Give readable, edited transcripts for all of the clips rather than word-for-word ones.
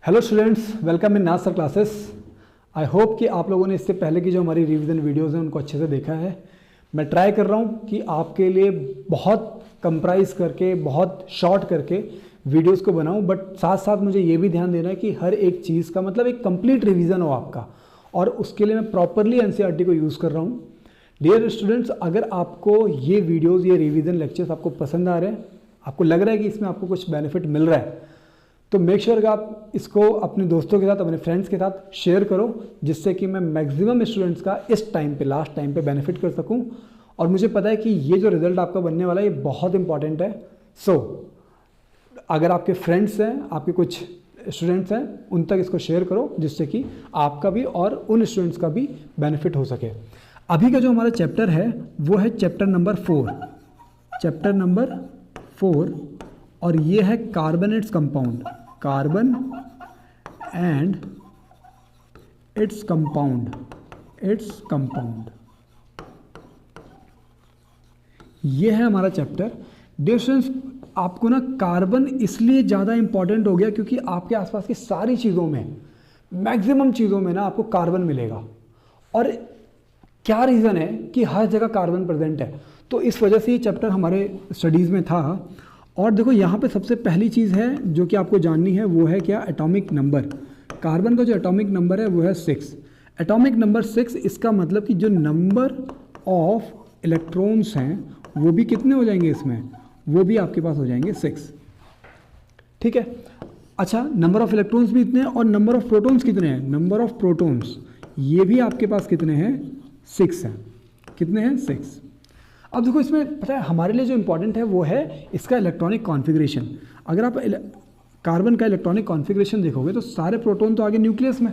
Hello students, welcome in Nasar classes. I hope कि आप लोगों ने इससे पहले की जो हमारी रिवीजन वीडियोज़ हैं उनको अच्छे से देखा है। मैं ट्राई कर रहा हूँ कि आपके लिए बहुत कंप्राइज करके, बहुत शॉर्ट करके वीडियोस को बनाऊँ, बट साथ साथ मुझे ये भी ध्यान देना है कि हर एक चीज़ का मतलब एक कंप्लीट रिवीजन हो आपका, और उसके लिए मैं प्रॉपरली एनसीईआरटी को यूज़ कर रहा हूँ। डियर स्टूडेंट्स, अगर आपको ये वीडियोज़, ये रिवीजन लेक्चर्स आपको पसंद आ रहे हैं, आपको लग रहा है कि इसमें आपको कुछ बेनिफिट मिल रहा है, तो मेक श्योर कि आप इसको अपने दोस्तों के साथ, अपने फ्रेंड्स के साथ शेयर करो, जिससे कि मैं मैक्सिमम स्टूडेंट्स का इस टाइम पे, लास्ट टाइम पे बेनिफिट कर सकूं। और मुझे पता है कि ये जो रिजल्ट आपका बनने वाला है ये बहुत इंपॉर्टेंट है। सो अगर आपके फ्रेंड्स हैं, आपके कुछ स्टूडेंट्स हैं, उन तक इसको शेयर करो, जिससे कि आपका भी और उन स्टूडेंट्स का भी बेनिफिट हो सके। अभी का जो हमारा चैप्टर है वो है चैप्टर नंबर 4, चैप्टर नंबर 4, और ये है carbonates compound, carbon and its compound, ये है हमारा चैप्टर। डियर स्टूडेंट्स, आपको ना कार्बन इसलिए ज़्यादा इंपॉर्टेंट हो गया क्योंकि आपके आसपास की सारी चीज़ों में, मैक्सिमम चीज़ों में ना आपको कार्बन मिलेगा। और क्या रीज़न है कि हर जगह कार्बन प्रेजेंट है, तो इस वजह से ये चैप्टर हमारे स्टडीज़ में था। और देखो यहाँ पे सबसे पहली चीज़ है जो कि आपको जाननी है, वो है क्या? Atomic number. कार्बन का जो एटॉमिक नंबर है वो है 6। एटॉमिक नंबर 6, इसका मतलब कि जो नंबर ऑफ इलेक्ट्रॉन्स हैं वो भी कितने हो जाएंगे इसमें, वो भी आपके पास हो जाएंगे 6। ठीक है। अच्छा, नंबर ऑफ इलेक्ट्रॉन्स भी इतने हैं, और नंबर ऑफ प्रोटॉन्स कितने हैं? नंबर ऑफ प्रोटॉन्स ये भी आपके पास कितने हैं? 6 हैं। कितने हैं? 6। अब देखो, इसमें पता है हमारे लिए जो इंपॉर्टेंट है वो है इसका इलेक्ट्रॉनिक कॉन्फ़िगरेशन। अगर आप कार्बन का इलेक्ट्रॉनिक कॉन्फ़िगरेशन देखोगे तो सारे प्रोटॉन तो आगे न्यूक्लियस में,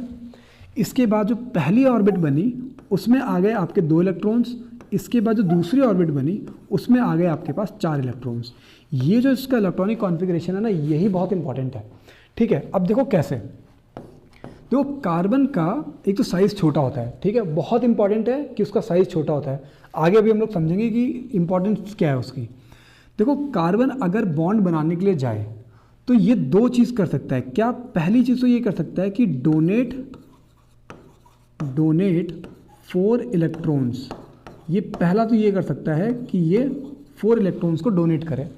इसके बाद जो पहली ऑर्बिट बनी उसमें आ गए आपके 2 इलेक्ट्रॉन्स, इसके बाद जो दूसरी ऑर्बिट बनी उसमें आ गए आपके पास 4 इलेक्ट्रॉन्स। ये जो इसका इलेक्ट्रॉनिक कॉन्फ़िगरेशन है ना, यही बहुत इंपॉर्टेंट है। ठीक है। अब देखो कैसे, देखो कार्बन का एक तो साइज़ छोटा होता है, ठीक है, बहुत इंपॉर्टेंट है कि उसका साइज़ छोटा होता है। आगे अभी हम लोग समझेंगे कि इंपॉर्टेंस क्या है उसकी। देखो, कार्बन अगर बॉन्ड बनाने के लिए जाए तो ये 2 चीज़ कर सकता है। क्या? पहली चीज़ तो ये कर सकता है कि डोनेट 4 इलेक्ट्रॉन्स। ये पहला तो ये कर सकता है कि ये 4 इलेक्ट्रॉन्स को डोनेट करे।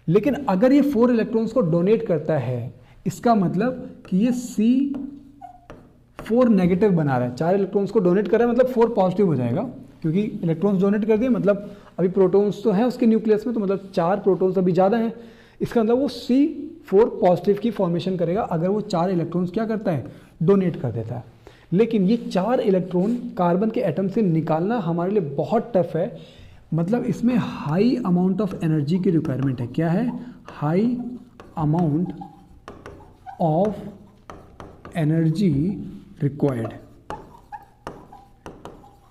लेकिन अगर ये 4 इलेक्ट्रॉन्स को डोनेट करता है, इसका मतलब कि ये C4 नेगेटिव बना रहा है। 4 इलेक्ट्रॉन्स को डोनेट कर रहा है, मतलब 4 पॉजिटिव हो जाएगा, क्योंकि इलेक्ट्रॉन्स डोनेट कर दिए, मतलब अभी प्रोटॉन्स तो हैं उसके न्यूक्लियस में, तो मतलब 4 प्रोटॉन्स अभी ज़्यादा हैं। इसका मतलब वो C4 पॉजिटिव की फॉर्मेशन करेगा अगर वो 4 इलेक्ट्रॉन्स क्या करता है? डोनेट कर देता है। लेकिन ये 4 इलेक्ट्रॉन कार्बन के एटम से निकालना हमारे लिए बहुत टफ है, मतलब इसमें हाई अमाउंट ऑफ एनर्जी की रिक्वायरमेंट है। क्या है? High amount of energy required.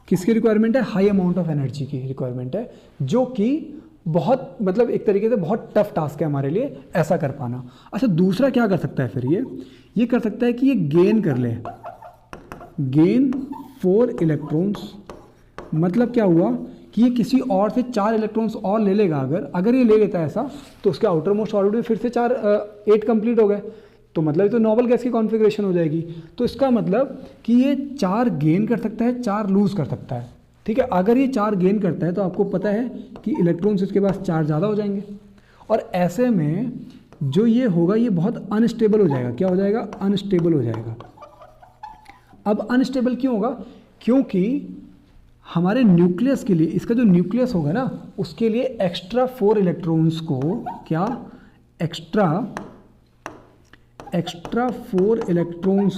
किसकी रिक्वायरमेंट है? हाई अमाउंट ऑफ एनर्जी की रिक्वायरमेंट है, जो कि बहुत, मतलब एक तरीके से बहुत टफ टास्क है हमारे लिए ऐसा कर पाना। अच्छा, दूसरा क्या कर सकता है फिर? ये कर सकता है कि ये गेन कर ले, गेन 4 इलेक्ट्रॉन्स। मतलब क्या हुआ कि ये किसी और से 4 इलेक्ट्रॉन्स और ले लेगा। अगर ये ले लेता है ऐसा, तो उसके आउटर मोस्ट ऑर्बिट में फिर से 8 कंप्लीट हो गए, तो मतलब तो नोबल गैस की कॉन्फ़िगरेशन हो जाएगी। तो इसका मतलब कि ये 4 गेन कर सकता है, 4 लूज़ कर सकता है। ठीक है। अगर ये 4 गेन करता है तो आपको पता है कि इलेक्ट्रॉन्स इसके पास 4 ज़्यादा हो जाएंगे, और ऐसे में जो ये होगा ये बहुत अनस्टेबल हो जाएगा। क्या हो जाएगा? अनस्टेबल हो जाएगा। अब अनस्टेबल क्यों होगा? क्योंकि हमारे न्यूक्लियस के लिए, इसका जो न्यूक्लियस होगा ना, उसके लिए एक्स्ट्रा 4 इलेक्ट्रॉन्स को, क्या? एक्स्ट्रा 4 इलेक्ट्रॉन्स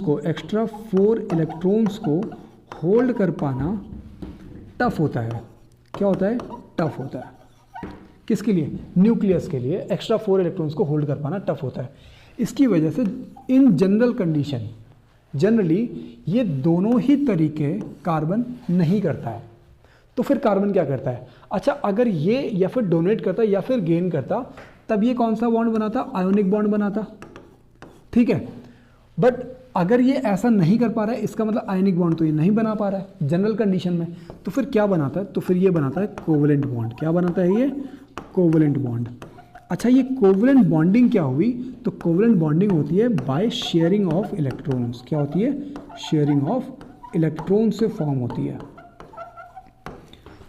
को होल्ड कर पाना टफ होता है। क्या होता है? टफ होता है। किसके लिए? न्यूक्लियस के लिए एक्स्ट्रा 4 इलेक्ट्रॉन्स को होल्ड कर पाना टफ होता है। इसकी वजह से इन जनरल कंडीशन, जनरली ये दोनों ही तरीके कार्बन नहीं करता है। तो फिर कार्बन क्या करता है? अच्छा, अगर ये या फिर डोनेट करता या फिर गेन करता, तब ये कौन सा बॉन्ड बनाता? आयोनिक बॉन्ड बनाता। ठीक है। बट अगर ये ऐसा नहीं कर पा रहा है, इसका मतलब आयनिक बॉन्ड तो ये नहीं बना पा रहा है जनरल कंडीशन में, तो फिर क्या बनाता है? तो फिर ये बनाता है कोवलेंट बॉन्ड। क्या बनाता है ये? Covalent bond. अच्छा, ये कोवलेंट बॉन्डिंग क्या हुई? तो कोवलेंट बॉन्डिंग होती है बाय शेयरिंग ऑफ इलेक्ट्रॉन्स। क्या होती है? शेयरिंग ऑफ इलेक्ट्रॉन से फॉर्म होती है।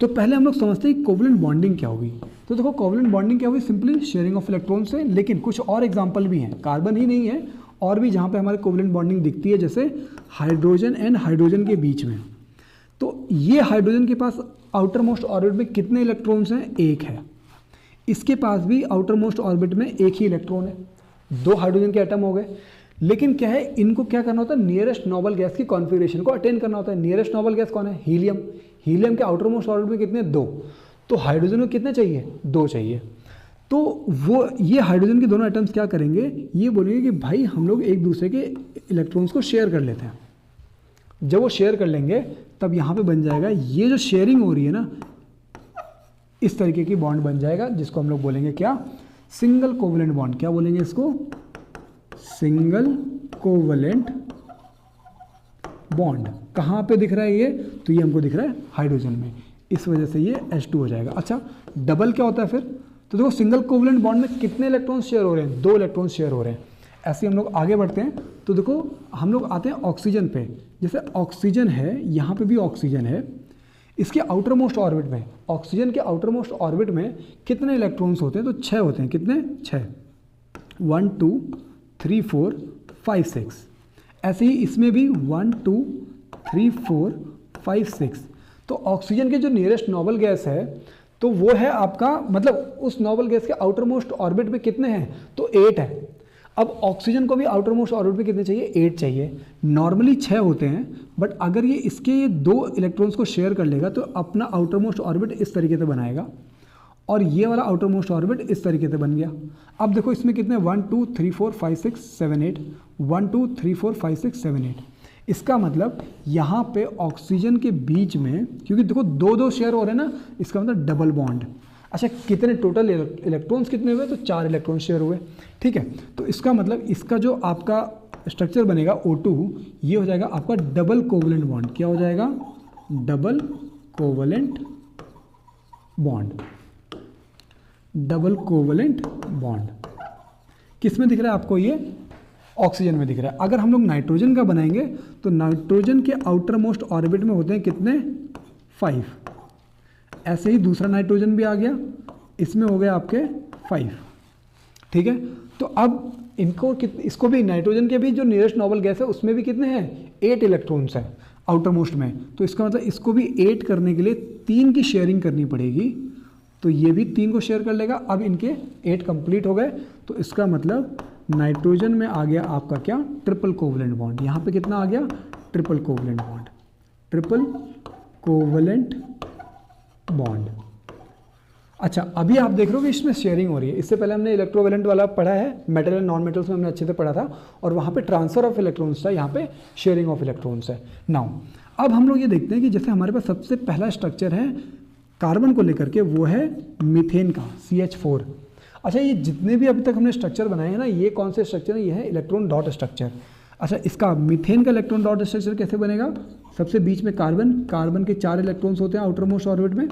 तो पहले हम लोग समझते हैं कोवलेंट बॉन्डिंग क्या हुई। तो देखो कोवलेंट बॉन्डिंग क्या हुई? सिंपली शेयरिंग ऑफ इलेक्ट्रॉन से। लेकिन कुछ और एग्जांपल भी हैं, कार्बन ही नहीं है और भी जहाँ पे हमारे कोवलेंट बॉन्डिंग दिखती है, जैसे हाइड्रोजन एंड हाइड्रोजन के बीच में। तो ये हाइड्रोजन के पास आउटर मोस्ट ऑर्बिट में कितने इलेक्ट्रॉन्स हैं? एक है। इसके पास भी आउटर मोस्ट ऑर्बिट में एक ही इलेक्ट्रॉन है। दो हाइड्रोजन के एटम हो गए। लेकिन क्या है, इनको क्या करना होता है? नियरेस्ट नोबल गैस की कॉन्फिगरेशन को अटेन करना होता है। नियरेस्ट नोबल गैस कौन है? हीलियम। हीलियम के आउटर मोस्ट ऑर्बिट में कितने? दो। तो हाइड्रोजन को कितने चाहिए? दो चाहिए। तो वो ये हाइड्रोजन के दोनों एटम्स क्या करेंगे? ये बोलेंगे कि भाई हम लोग एक दूसरे के इलेक्ट्रॉन्स को शेयर कर लेते हैं। जब वो शेयर कर लेंगे तब यहाँ पे बन जाएगा, ये जो शेयरिंग हो रही है ना, इस तरीके की बॉन्ड बन जाएगा, जिसको हम लोग बोलेंगे क्या? Single covalent bond. क्या बोलेंगे इसको? Single covalent bond. कहाँ पे दिख रहा है ये? तो ये हमको दिख रहा है हाइड्रोजन में, इस वजह से ये H2 हो जाएगा। अच्छा, डबल क्या होता है फिर? तो देखो सिंगल कोवलेंट बॉन्ड में कितने इलेक्ट्रॉन शेयर हो रहे हैं? दो इलेक्ट्रॉन शेयर हो रहे हैं। ऐसे हम लोग आगे बढ़ते हैं तो देखो हम लोग आते हैं ऑक्सीजन पे। जैसे ऑक्सीजन है, यहाँ पे भी ऑक्सीजन है। इसके आउटर मोस्ट ऑर्बिट में, ऑक्सीजन के आउटर मोस्ट ऑर्बिट में कितने इलेक्ट्रॉन्स होते हैं? तो 6 होते हैं। कितने? 6। 1 2 3 4 5 6। ऐसे ही इसमें भी 1 2 3 4 5 6। तो ऑक्सीजन के जो नियरेस्ट नोबल गैस है तो वो है आपका, मतलब उस नोबल गैस के आउटर मोस्ट ऑर्बिट में कितने हैं? तो 8 है। अब ऑक्सीजन को भी आउटर मोस्ट ऑर्बिट में कितने चाहिए? 8 चाहिए। नॉर्मली 6 होते हैं, बट अगर ये इसके ये दो इलेक्ट्रॉन्स को शेयर कर लेगा तो अपना आउटर मोस्ट ऑर्बिट इस तरीके से बनाएगा और ये वाला आउटर मोस्ट ऑर्बिट इस तरीके से बन गया। अब देखो इसमें कितने? 1 2 3 4 5 6 7 8। 1 2 3 4 5 6 7 8। इसका मतलब यहाँ पे ऑक्सीजन के बीच में, क्योंकि देखो दो शेयर हो रहे हैं ना, इसका मतलब डबल बॉन्ड। अच्छा, कितने टोटल इलेक्ट्रॉन्स कितने हुए? तो 4 इलेक्ट्रॉन शेयर हुए। ठीक है, तो इसका मतलब इसका जो आपका स्ट्रक्चर बनेगा O2, ये हो जाएगा आपका डबल कोवलेंट बॉन्ड। क्या हो जाएगा? Double covalent bond. Double covalent bond किस में दिख रहा है आपको? ये ऑक्सीजन में दिख रहा है। अगर हम लोग नाइट्रोजन का बनाएंगे तो नाइट्रोजन के आउटर मोस्ट ऑर्बिट में होते हैं कितने? 5। ऐसे ही दूसरा नाइट्रोजन भी आ गया, इसमें हो गया आपके 5। ठीक है, तो अब इसको भी, नाइट्रोजन के भी जो नियरेस्ट नोबल गैस है उसमें भी कितने हैं? 8 इलेक्ट्रॉन्स हैं आउटर मोस्ट में। तो इसका मतलब इसको भी 8 करने के लिए 3 की शेयरिंग करनी पड़ेगी। तो ये भी 3 को शेयर कर लेगा। अब इनके 8 कंप्लीट हो गए। तो इसका मतलब नाइट्रोजन में आ गया आपका क्या? Triple covalent bond. यहाँ पे कितना आ गया? Triple covalent bond. Triple covalent bond. अच्छा, अभी आप देख रहे हो कि इसमें शेयरिंग हो रही है। इससे पहले हमने इलेक्ट्रोवेलेंट वाला पढ़ा है, मेटल एंड नॉन मेटल्स में हमने अच्छे से पढ़ा था, और वहाँ पे ट्रांसफर ऑफ इलेक्ट्रॉन्स था, यहाँ पे शेयरिंग ऑफ इलेक्ट्रॉन्स है। नाउ अब हम लोग ये देखते हैं कि जैसे हमारे पास सबसे पहला स्ट्रक्चर है कार्बन को लेकर के, वो है मीथेन का, CH4। अच्छा, ये जितने भी अभी तक हमने स्ट्रक्चर बनाए हैं ना, ये कौन से स्ट्रक्चर है? ये है इलेक्ट्रॉन डॉट स्ट्रक्चर। अच्छा, इसका मीथेन का इलेक्ट्रॉन डॉट स्ट्रक्चर कैसे बनेगा? सबसे बीच में कार्बन, कार्बन के 4 इलेक्ट्रॉन्स होते हैं आउटर मोस्ट ऑर्बिट में।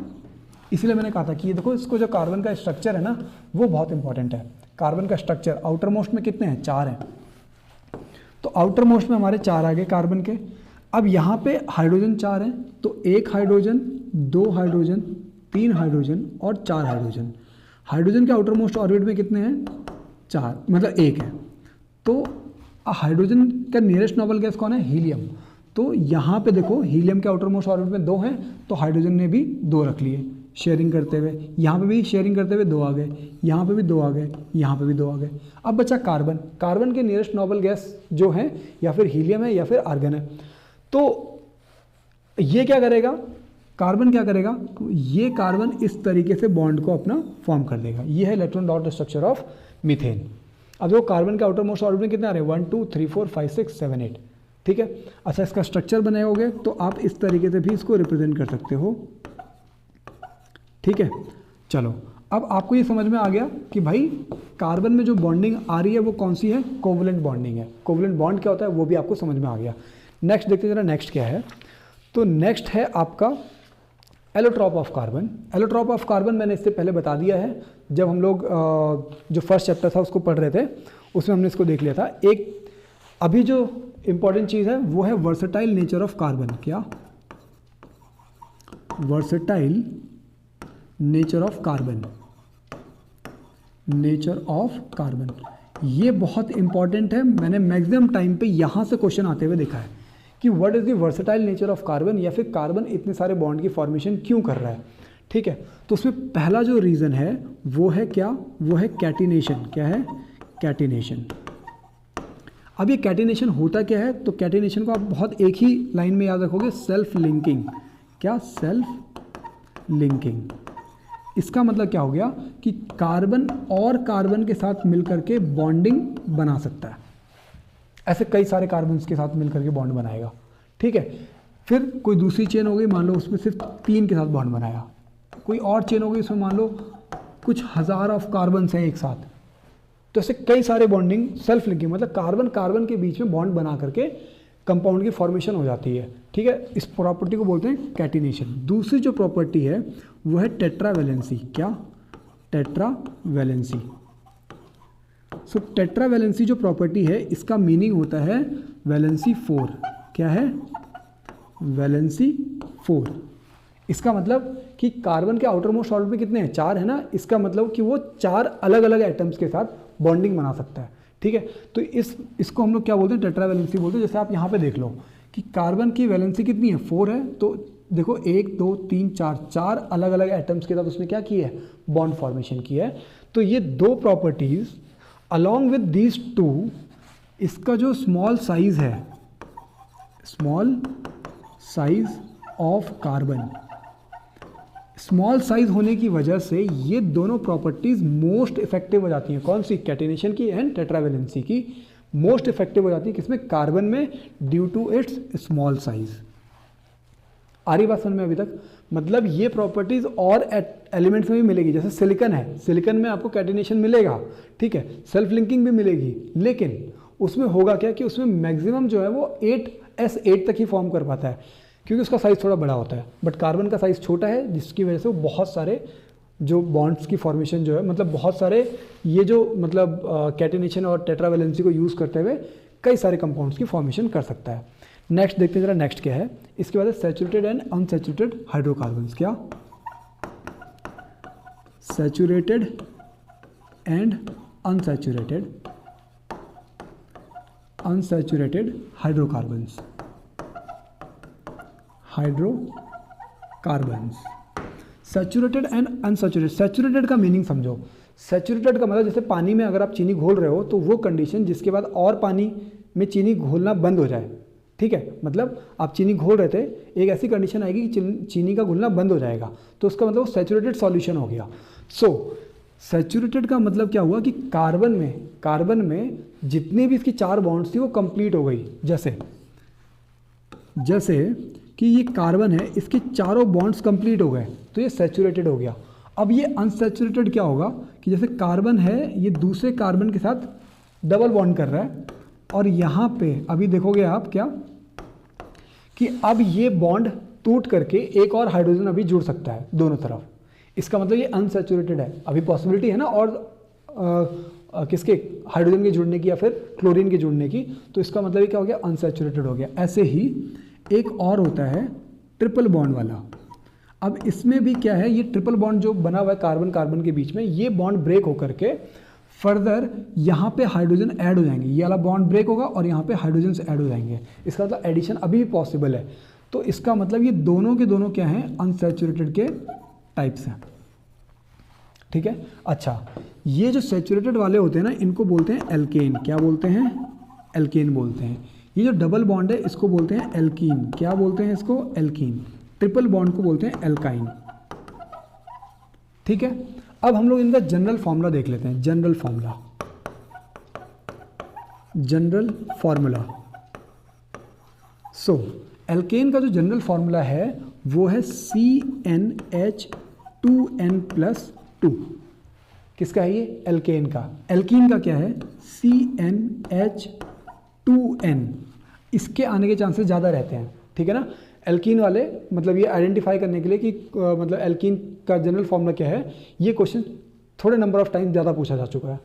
इसलिए मैंने कहा था कि ये देखो, इसको जो कार्बन का स्ट्रक्चर है ना, वो बहुत इंपॉर्टेंट है। कार्बन का स्ट्रक्चर आउटर मोस्ट में कितने हैं? 4 हैं। तो आउटर मोस्ट में हमारे 4 आ गए कार्बन के। अब यहाँ पे हाइड्रोजन 4 हैं, तो 1 हाइड्रोजन, 2 हाइड्रोजन, 3 हाइड्रोजन और 4 हाइड्रोजन। हाइड्रोजन के आउटर मोस्ट ऑर्बिट में कितने हैं? 4, मतलब 1 है। तो हाइड्रोजन का नियरेस्ट नोबल गैस कौन है? हीलियम। तो यहाँ पे देखो, हीलियम के आउटर मोस्ट ऑर्बिट में 2 हैं, तो हाइड्रोजन ने भी 2 रख लिए शेयरिंग करते हुए। यहाँ पे भी शेयरिंग करते हुए 2 आ गए, यहाँ पे भी 2 आ गए, यहाँ पे भी 2 आ गए। अब बचा कार्बन। कार्बन के नियरेस्ट नोबल गैस जो है या फिर हीलियम है या फिर आर्गन है। तो ये क्या करेगा? कार्बन क्या करेगा? तो ये कार्बन इस तरीके से बॉन्ड को अपना फॉर्म कर देगा। ये है electron dot structure of methane. अब देखो कार्बन के आउटर मोस्ट ऑर्बिट में कितने आ रहे हैं? 1 2 3 4 5 6 7 8। ठीक है, अच्छा, इसका स्ट्रक्चर बनाओगे तो आप इस तरीके से भी इसको रिप्रेजेंट कर सकते हो। ठीक है, चलो अब आपको ये समझ में आ गया कि भाई कार्बन में जो बॉन्डिंग आ रही है वो कौन सी है? कोवलेंट बॉन्डिंग है। कोवलेंट बॉन्ड क्या होता है वो भी आपको समझ में आ गया। नेक्स्ट देखते हैं जरा, नेक्स्ट क्या है? तो नेक्स्ट है आपका allotrope of carbon. Allotrope of carbon मैंने इससे पहले बता दिया है, जब हम लोग जो फर्स्ट चैप्टर था उसको पढ़ रहे थे उसमें हमने इसको देख लिया था। एक अभी जो इंपॉर्टेंट चीज़ है वो है वर्सेटाइल नेचर ऑफ कार्बन। क्या? Versatile nature of carbon. Nature of carbon ये बहुत इंपॉर्टेंट है। मैंने मैक्सिमम टाइम पे यहाँ से क्वेश्चन आते हुए देखा है कि what is the versatile nature of carbon, या फिर कार्बन इतने सारे बॉन्ड की फॉर्मेशन क्यों कर रहा है। ठीक है, तो उसमें पहला जो रीज़न है वो है क्या? वो है कैटिनेशन। क्या है? कैटिनेशन। अब ये कैटिनेशन होता क्या है? तो कैटिनेशन को आप बहुत एक ही लाइन में याद रखोगे, सेल्फ लिंकिंग। क्या? Self linking. इसका मतलब क्या हो गया कि कार्बन और कार्बन के साथ मिलकर के बॉन्डिंग बना सकता है। ऐसे कई सारे कार्बन्स के साथ मिलकर के बॉन्ड बनाएगा। ठीक है, फिर कोई दूसरी चेन हो गई, मान लो उसमें सिर्फ 3 के साथ बॉन्ड बनाया। कोई और चेन हो गई, उसमें मान लो कुछ हज़ार ऑफ कार्बन्स हैं एक साथ। तो ऐसे कई सारे बॉन्डिंग, सेल्फ लिंकिंग मतलब कार्बन कार्बन के बीच में बॉन्ड बना करके कंपाउंड की फॉर्मेशन हो जाती है। ठीक है, इस प्रॉपर्टी को बोलते हैं कैटिनेशन। दूसरी जो प्रॉपर्टी है वो है टेट्रावैलेंसी। क्या? टेट्रावैलेंसी। सो टेट्रावैलेंसी जो प्रॉपर्टी है इसका मीनिंग होता है वैलेंसी 4। क्या है? वैलेंसी 4। इसका मतलब कि कार्बन के आउटर मोस्ट ऑर्बिट में कितने हैं? 4 है ना। इसका मतलब कि वो 4 अलग अलग एटम्स के साथ बॉन्डिंग बना सकता है। ठीक है, तो इसको हम लोग क्या बोलते हैं? टेट्रावैलेंसी बोलते हैं। जैसे आप यहाँ पे देख लो कि कार्बन की वैलेंसी कितनी है? 4 है। तो देखो 1 2 3 4 4 अलग अलग एटम्स के साथ उसने क्या किया है? बॉन्ड फॉर्मेशन किया है। तो ये दो properties along with these two, इसका जो स्मॉल साइज है, small size of carbon, small size होने की वजह से ये दोनों प्रॉपर्टीज मोस्ट इफेक्टिव हो जाती हैं। कौन सी? कैटिनेशन की एंड टेट्रावैलेंसी की मोस्ट इफेक्टिव हो जाती है। किसमें? कार्बन में, due to its small size. आ रही बात समझ में अभी तक? मतलब ये प्रॉपर्टीज और एलिमेंट्स में भी मिलेगी। जैसे सिलिकन है, सिलिकन में आपको कैटिनेशन मिलेगा। ठीक है, सेल्फ लिंकिंग भी मिलेगी, लेकिन उसमें होगा क्या कि उसमें मैक्सिमम जो है वो 8s8 तक ही फॉर्म कर पाता है, क्योंकि उसका साइज़ थोड़ा बड़ा होता है। बट कार्बन का साइज़ छोटा है, जिसकी वजह से वो बहुत सारे जो बॉन्ड्स की फॉर्मेशन जो है, मतलब बहुत सारे ये जो मतलब कैटिनेशन और टेट्रावैलेंसी को यूज़ करते हुए कई सारे कंपाउंड्स की फॉर्मेशन कर सकता है। नेक्स्ट देखते हैं जरा, नेक्स्ट क्या है। इसके बाद सैचुरेटेड एंड अनसैचुरेटेड हाइड्रोकार्बन्स। क्या? Saturated and unsaturated hydrocarbons. Saturated and unsaturated. Saturated का मीनिंग समझो। सैचुरेटेड का मतलब जैसे पानी में अगर आप चीनी घोल रहे हो तो वो कंडीशन जिसके बाद और पानी में चीनी घोलना बंद हो जाए। ठीक है, मतलब आप चीनी घोल रहे थे, एक ऐसी कंडीशन आएगी कि चीनी का घुलना बंद हो जाएगा, तो उसका मतलब सैचुरेटेड सॉल्यूशन हो गया। सो सैचुरेटेड का मतलब क्या हुआ कि कार्बन में जितनी भी इसकी 4 बॉन्ड्स थी वो कंप्लीट हो गई। जैसे कि ये कार्बन है, इसके चारों बॉन्ड्स कंप्लीट हो गए, तो ये सैचुरेटेड हो गया। अब ये अनसैचुरेटेड क्या होगा कि जैसे कार्बन है, ये दूसरे कार्बन के साथ डबल बॉन्ड कर रहा है, और यहाँ पे अभी देखोगे आप क्या कि अब ये बॉन्ड टूट करके एक और हाइड्रोजन अभी जुड़ सकता है दोनों तरफ। इसका मतलब ये अनसैचुरेटेड है। अभी पॉसिबिलिटी है ना और किसके? हाइड्रोजन के जुड़ने की या फिर क्लोरीन के जुड़ने की। तो इसका मतलब ये क्या हो गया? अनसैचुरेटेड हो गया। ऐसे ही एक और होता है ट्रिपल बॉन्ड वाला। अब इसमें भी क्या है, ये ट्रिपल बॉन्ड जो बना हुआ है कार्बन कार्बन के बीच में, ये बॉन्ड ब्रेक होकर के फर्दर यहाँ पे हाइड्रोजन ऐड हो जाएंगे। ये वाला बॉन्ड ब्रेक होगा और यहाँ पे हाइड्रोजन ऐड हो जाएंगे। इसका मतलब एडिशन अभी भी पॉसिबल है। तो इसका मतलब ये दोनों के दोनों क्या हैं? अनसैचुरेटेड के टाइप्स हैं। ठीक है, अच्छा, ये जो सैचुरेटेड वाले होते हैं ना, इनको बोलते हैं एल्केन। क्या बोलते हैं? एल्केन बोलते हैं। ये जो डबल बॉन्ड है इसको बोलते हैं एल्कीन। क्या बोलते हैं इसको? एल्कीन। ट्रिपल बॉन्ड को बोलते हैं एल्काइन। ठीक है, अब हम लोग इनका जनरल फॉर्मूला देख लेते हैं। General formula. सो एल्केन का जो जनरल फॉर्मूला है वो है CnH2n+2। किसका है ये? एल्केन का। एल्कीन का क्या है? CnH2n। इसके आने के चांसेस ज़्यादा रहते हैं। ठीक है ना, एल्कीन वाले मतलब ये आइडेंटिफाई करने के लिए कि मतलब एल्कीन का जनरल फॉर्मूला क्या है, ये क्वेश्चन थोड़े नंबर ऑफ टाइम ज़्यादा पूछा जा चुका है।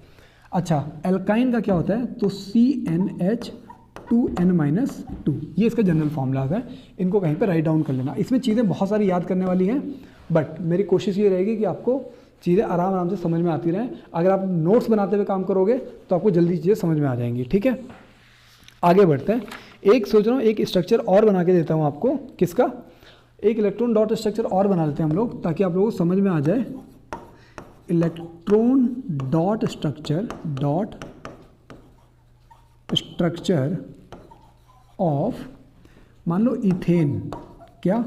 अच्छा, एल्काइन का क्या होता है, तो CnH2n-2, ये इसका जनरल फॉर्मूला है, इनको कहीं पे राइट डाउन कर लेना। इसमें चीज़ें बहुत सारी याद करने वाली हैं, बट मेरी कोशिश ये रहेगी कि आपको चीज़ें आराम आराम से समझ में आती रहें। अगर आप नोट्स बनाते हुए काम करोगे तो आपको जल्दी चीज़ें समझ में आ जाएंगी। ठीक है, आगे बढ़ते हैं। एक सोच रहा हूँ एक स्ट्रक्चर और बना के देता हूँ आपको, किसका, एक इलेक्ट्रॉन डॉट स्ट्रक्चर और बना लेते हैं हम लोग, ताकि आप लोगों को समझ में आ जाए। इलेक्ट्रॉन डॉट स्ट्रक्चर ऑफ, मान लो इथेन, क्या,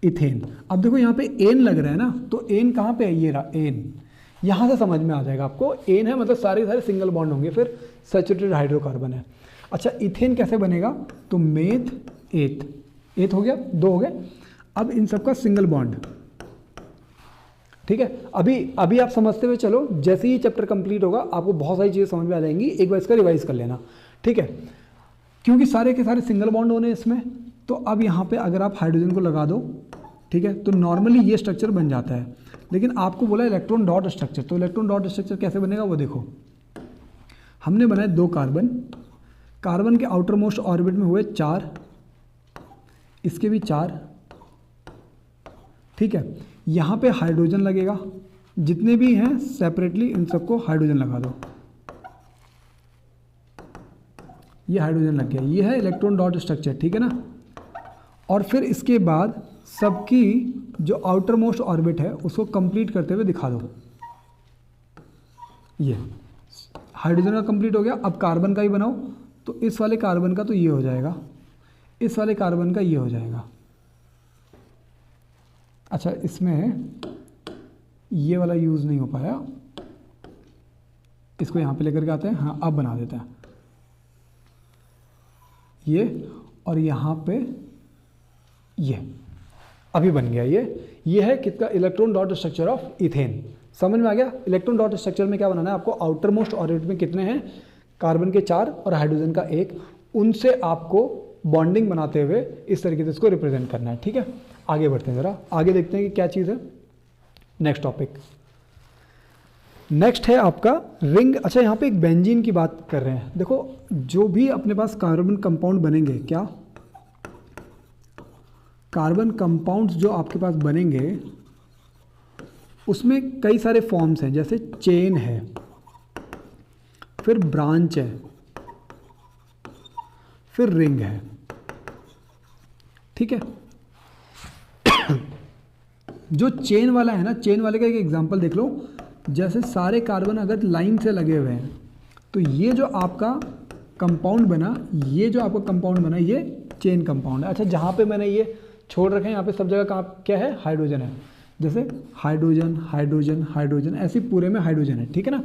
इथेन। अब देखो यहाँ पे एन लग रहा है ना, तो एन कहाँ पे है, ये रहा एन, यहाँ से समझ में आ जाएगा आपको। एन है मतलब सारे सिंगल बॉन्ड होंगे, फिर सैचुरेटेड हाइड्रोकार्बन है। अच्छा, इथेन कैसे बनेगा, तो मेथ एथ हो गया, 2 हो गए। अब इन सबका सिंगल बॉन्ड, ठीक है। अभी आप समझते हुए चलो, जैसे ही चैप्टर कंप्लीट होगा आपको बहुत सारी चीज़ें समझ में आ जाएंगी। एक बार इसका रिवाइज कर लेना, ठीक है, क्योंकि सारे के सारे सिंगल बॉन्ड होने इसमें। तो अब यहाँ पे अगर आप हाइड्रोजन को लगा दो, ठीक है, तो नॉर्मली ये स्ट्रक्चर बन जाता है। लेकिन आपको बोला इलेक्ट्रॉन डॉट स्ट्रक्चर, तो इलेक्ट्रॉन डॉट स्ट्रक्चर कैसे बनेगा वो देखो। हमने बनाए 2 कार्बन, कार्बन के आउटर मोस्ट ऑर्बिट में हुए 4, इसके भी 4, ठीक है। यहाँ पे हाइड्रोजन लगेगा, जितने भी हैं सेपरेटली इन सबको हाइड्रोजन लगा दो, ये हाइड्रोजन लग गया, ये है इलेक्ट्रॉन डॉट स्ट्रक्चर, ठीक है ना। और फिर इसके बाद सबकी जो आउटर मोस्ट ऑर्बिट है उसको कंप्लीट करते हुए दिखा दो। ये हाइड्रोजन का कंप्लीट हो गया। अब कार्बन का ही बनाओ, तो इस वाले कार्बन का तो ये हो जाएगा, इस वाले कार्बन का ये हो जाएगा। अच्छा, इसमें ये वाला यूज़ नहीं हो पाया, इसको यहाँ पे लेकर के आते हैं, हाँ अब बना देते हैं ये, और यहाँ पे ये अभी बन गया। ये है किसका, electron dot structure of ethane. समझ में आ गया। इलेक्ट्रॉन डॉट स्ट्रक्चर में क्या बनाना है आपको, आउटर मोस्ट ऑर्बिट में कितने हैं, कार्बन के 4 और हाइड्रोजन का 1, उनसे आपको बॉन्डिंग बनाते हुए इस तरीके से इसको रिप्रेजेंट करना है। ठीक है, आगे बढ़ते हैं, ज़रा आगे देखते हैं कि क्या चीज़ है। नेक्स्ट टॉपिक, नेक्स्ट है आपका रिंग। अच्छा, यहाँ पे एक बेंजीन की बात कर रहे हैं। देखो, जो भी अपने पास कार्बन कंपाउंड बनेंगे, क्या कार्बन कंपाउंड्स जो आपके पास बनेंगे उसमें कई सारे फॉर्म्स हैं, जैसे चेन है, फिर ब्रांच है, फिर रिंग है, ठीक है। जो चेन वाला है ना, चेन वाले का एक एग्जांपल देख लो। जैसे सारे कार्बन अगर लाइन से लगे हुए हैं, तो ये जो आपका कंपाउंड बना, ये जो आपका कंपाउंड बना, ये चेन कंपाउंड है। अच्छा, जहाँ पे मैंने ये छोड़ रखे हैं, यहाँ पे सब जगह कहाँ क्या है, हाइड्रोजन है। जैसे हाइड्रोजन हाइड्रोजन हाइड्रोजन, ऐसे पूरे में हाइड्रोजन है, ठीक है ना।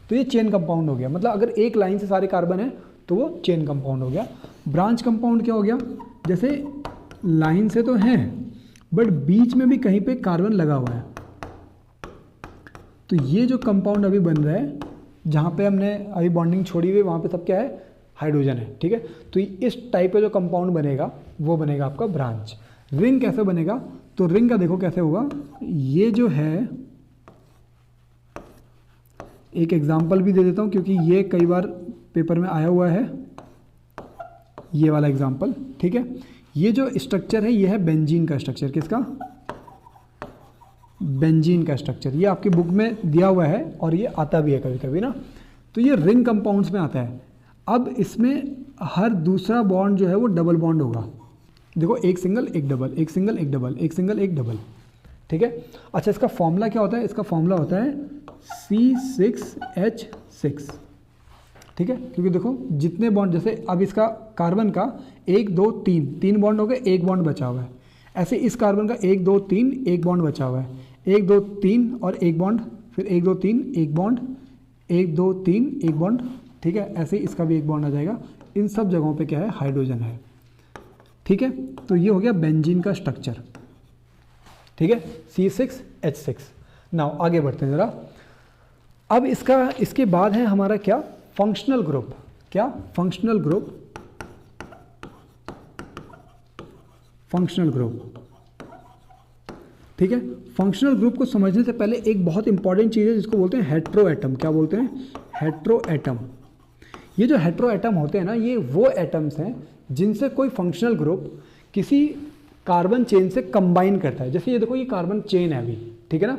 तो ये चेन कंपाउंड हो गया, मतलब अगर एक लाइन से सारे कार्बन है तो वो चेन कंपाउंड हो गया। ब्रांच कंपाउंड क्या हो गया, जैसे लाइन से तो हैं बट बीच में भी कहीं पे कार्बन लगा हुआ है, तो ये जो कंपाउंड अभी बन रहा है, जहाँ पे हमने अभी बॉन्डिंग छोड़ी हुई, वहाँ पे सब क्या है, हाइड्रोजन है, ठीक है। तो इस टाइप का जो कंपाउंड बनेगा वो बनेगा आपका ब्रांच। रिंग कैसे बनेगा, तो रिंग का देखो कैसे होगा। ये जो है, एक एग्जांपल भी दे देता हूँ क्योंकि ये कई बार पेपर में आया हुआ है, ये वाला एग्जांपल, ठीक है। ये जो स्ट्रक्चर है, ये है बेंजीन का स्ट्रक्चर। किसका, बेंजीन का स्ट्रक्चर। ये आपकी बुक में दिया हुआ है और ये आता भी है कभी कभी ना। तो ये रिंग कंपाउंड्स में आता है। अब इसमें हर दूसरा बॉन्ड जो है वो डबल बॉन्ड होगा। देखो, एक सिंगल एक डबल, एक सिंगल एक डबल, एक सिंगल एक डबल, ठीक है। अच्छा, इसका फॉर्मूला क्या होता है, इसका फॉर्मूला होता है C6H6, ठीक है। क्योंकि देखो जितने बॉन्ड, जैसे अब इसका कार्बन का 1 2 3 बॉन्ड हो गए, एक बॉन्ड बचा हुआ है। ऐसे इस कार्बन का 1 2 3 एक बॉन्ड बचा हुआ है, 1 2 3 और एक बॉन्ड, फिर 1 2 3 एक बॉन्ड, 1 2 3 एक बॉन्ड, ठीक है। ऐसे ही इसका भी एक बॉन्ड आ जाएगा। इन सब जगहों पे क्या है, हाइड्रोजन है, ठीक है। तो ये हो गया बेंजीन का स्ट्रक्चर, ठीक है, C6H6। नाउ आगे बढ़ते हैं ज़रा। अब इसके बाद है हमारा क्या, फंक्शनल ग्रुप। क्या, फंक्शनल ग्रुप। Functional group. ठीक है, फंक्शनल ग्रुप को समझने से पहले एक बहुत इंपॉर्टेंट चीज़ है जिसको बोलते हैं हेट्रो एटम। क्या बोलते हैं? Hetero atom. ये जो हेट्रो एटम होते हैं ना, ये वो एटम्स हैं जिनसे कोई फंक्शनल ग्रुप किसी कार्बन चेन से कंबाइन करता है। जैसे ये देखो, ये कार्बन चेन है अभी, ठीक है ना।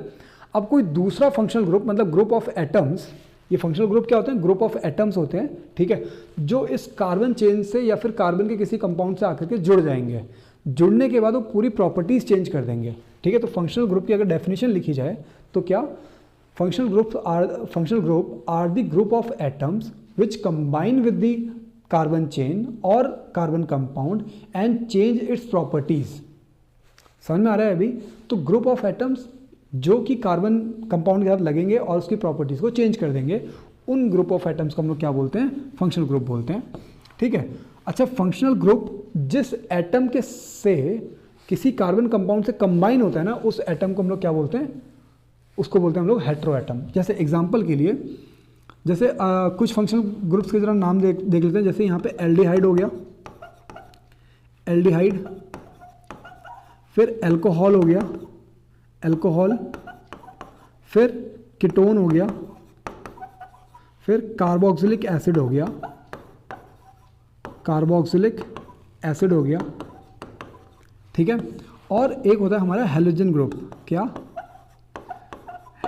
अब कोई दूसरा फंक्शनल ग्रुप, मतलब ग्रुप ऑफ एटम्स, ये फंक्शनल ग्रुप क्या होते हैं? ग्रुप ऑफ एटम्स होते हैं, ठीक है, जो इस कार्बन चेन से या फिर कार्बन के किसी कंपाउंड से आकर के जुड़ जाएंगे। जुड़ने के बाद वो पूरी प्रॉपर्टीज चेंज कर देंगे, ठीक है। तो फंक्शनल ग्रुप की अगर डेफिनेशन लिखी जाए तो क्या? Functional group are the group of atoms which combine with the carbon chain or carbon compound and change its properties. समझ में आ रहा है अभी? तो ग्रुप ऑफ एटम्स जो कि कार्बन कंपाउंड के साथ लगेंगे और उसकी प्रॉपर्टीज को चेंज कर देंगे, उन ग्रुप ऑफ एटम्स को हम लोग क्या बोलते हैं? फंक्शनल ग्रुप बोलते हैं, ठीक है। अच्छा, फंक्शनल ग्रुप जिस एटम के से किसी कार्बन कंपाउंड से कंबाइन होता है ना, उस एटम को हम लोग क्या बोलते हैं? उसको बोलते हैं हम लोग हेट्रो एटम। जैसे एग्जांपल के लिए, जैसे कुछ फंक्शनल ग्रुप्स के जरा नाम देख लेते हैं। जैसे यहाँ पे एल्डिहाइड हो गया, एल्डिहाइड, फिर एल्कोहल हो गया, एल्कोहल, फिर कीटोन हो गया, फिर कार्बोक्सिलिक एसिड हो गया, कार्बोक्सिलिक एसिड हो गया, ठीक है। और एक होता है हमारा हैलोजन ग्रुप। क्या?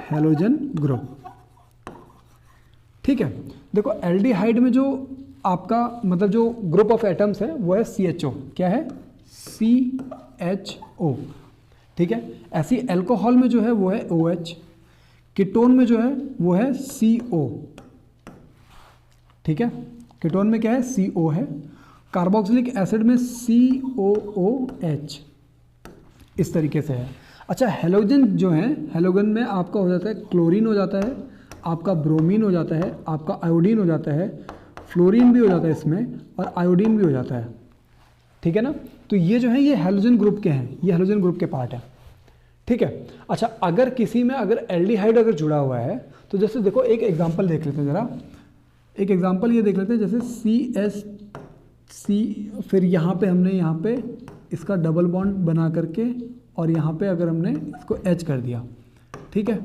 हैलोजन ग्रुप, ठीक है। देखो, एल्डिहाइड में जो आपका मतलब जो ग्रुप ऑफ एटम्स है वो है CHO। क्या है? CHO, ठीक है। ऐसी एल्कोहल में जो है वो है OH, कीटोन में जो है वो है CO, ठीक है। कीटोन में क्या है? CO है। कार्बोक्सिलिक एसिड में COOH, इस तरीके से है। अच्छा, हेलोजन जो है, हेलोजन में आपका हो जाता है क्लोरीन हो जाता है, आपका ब्रोमीन हो जाता है, आपका आयोडीन हो जाता है, फ्लोरीन भी हो जाता है इसमें, और आयोडीन भी हो जाता है, ठीक है ना। तो ये जो है ये हेलोजन ग्रुप के हैं, ये हेलोजन ग्रुप के पार्ट है, ठीक है। अच्छा, अगर किसी में अगर एल्डिहाइड अगर जुड़ा हुआ है तो जैसे देखो एक एग्जांपल देख लेते हैं ज़रा, एक एग्जांपल ये देख लेते हैं। जैसे CH, फिर यहाँ पे हमने यहाँ पे इसका डबल बॉन्ड बना करके और यहाँ पे अगर हमने इसको H कर दिया, ठीक है।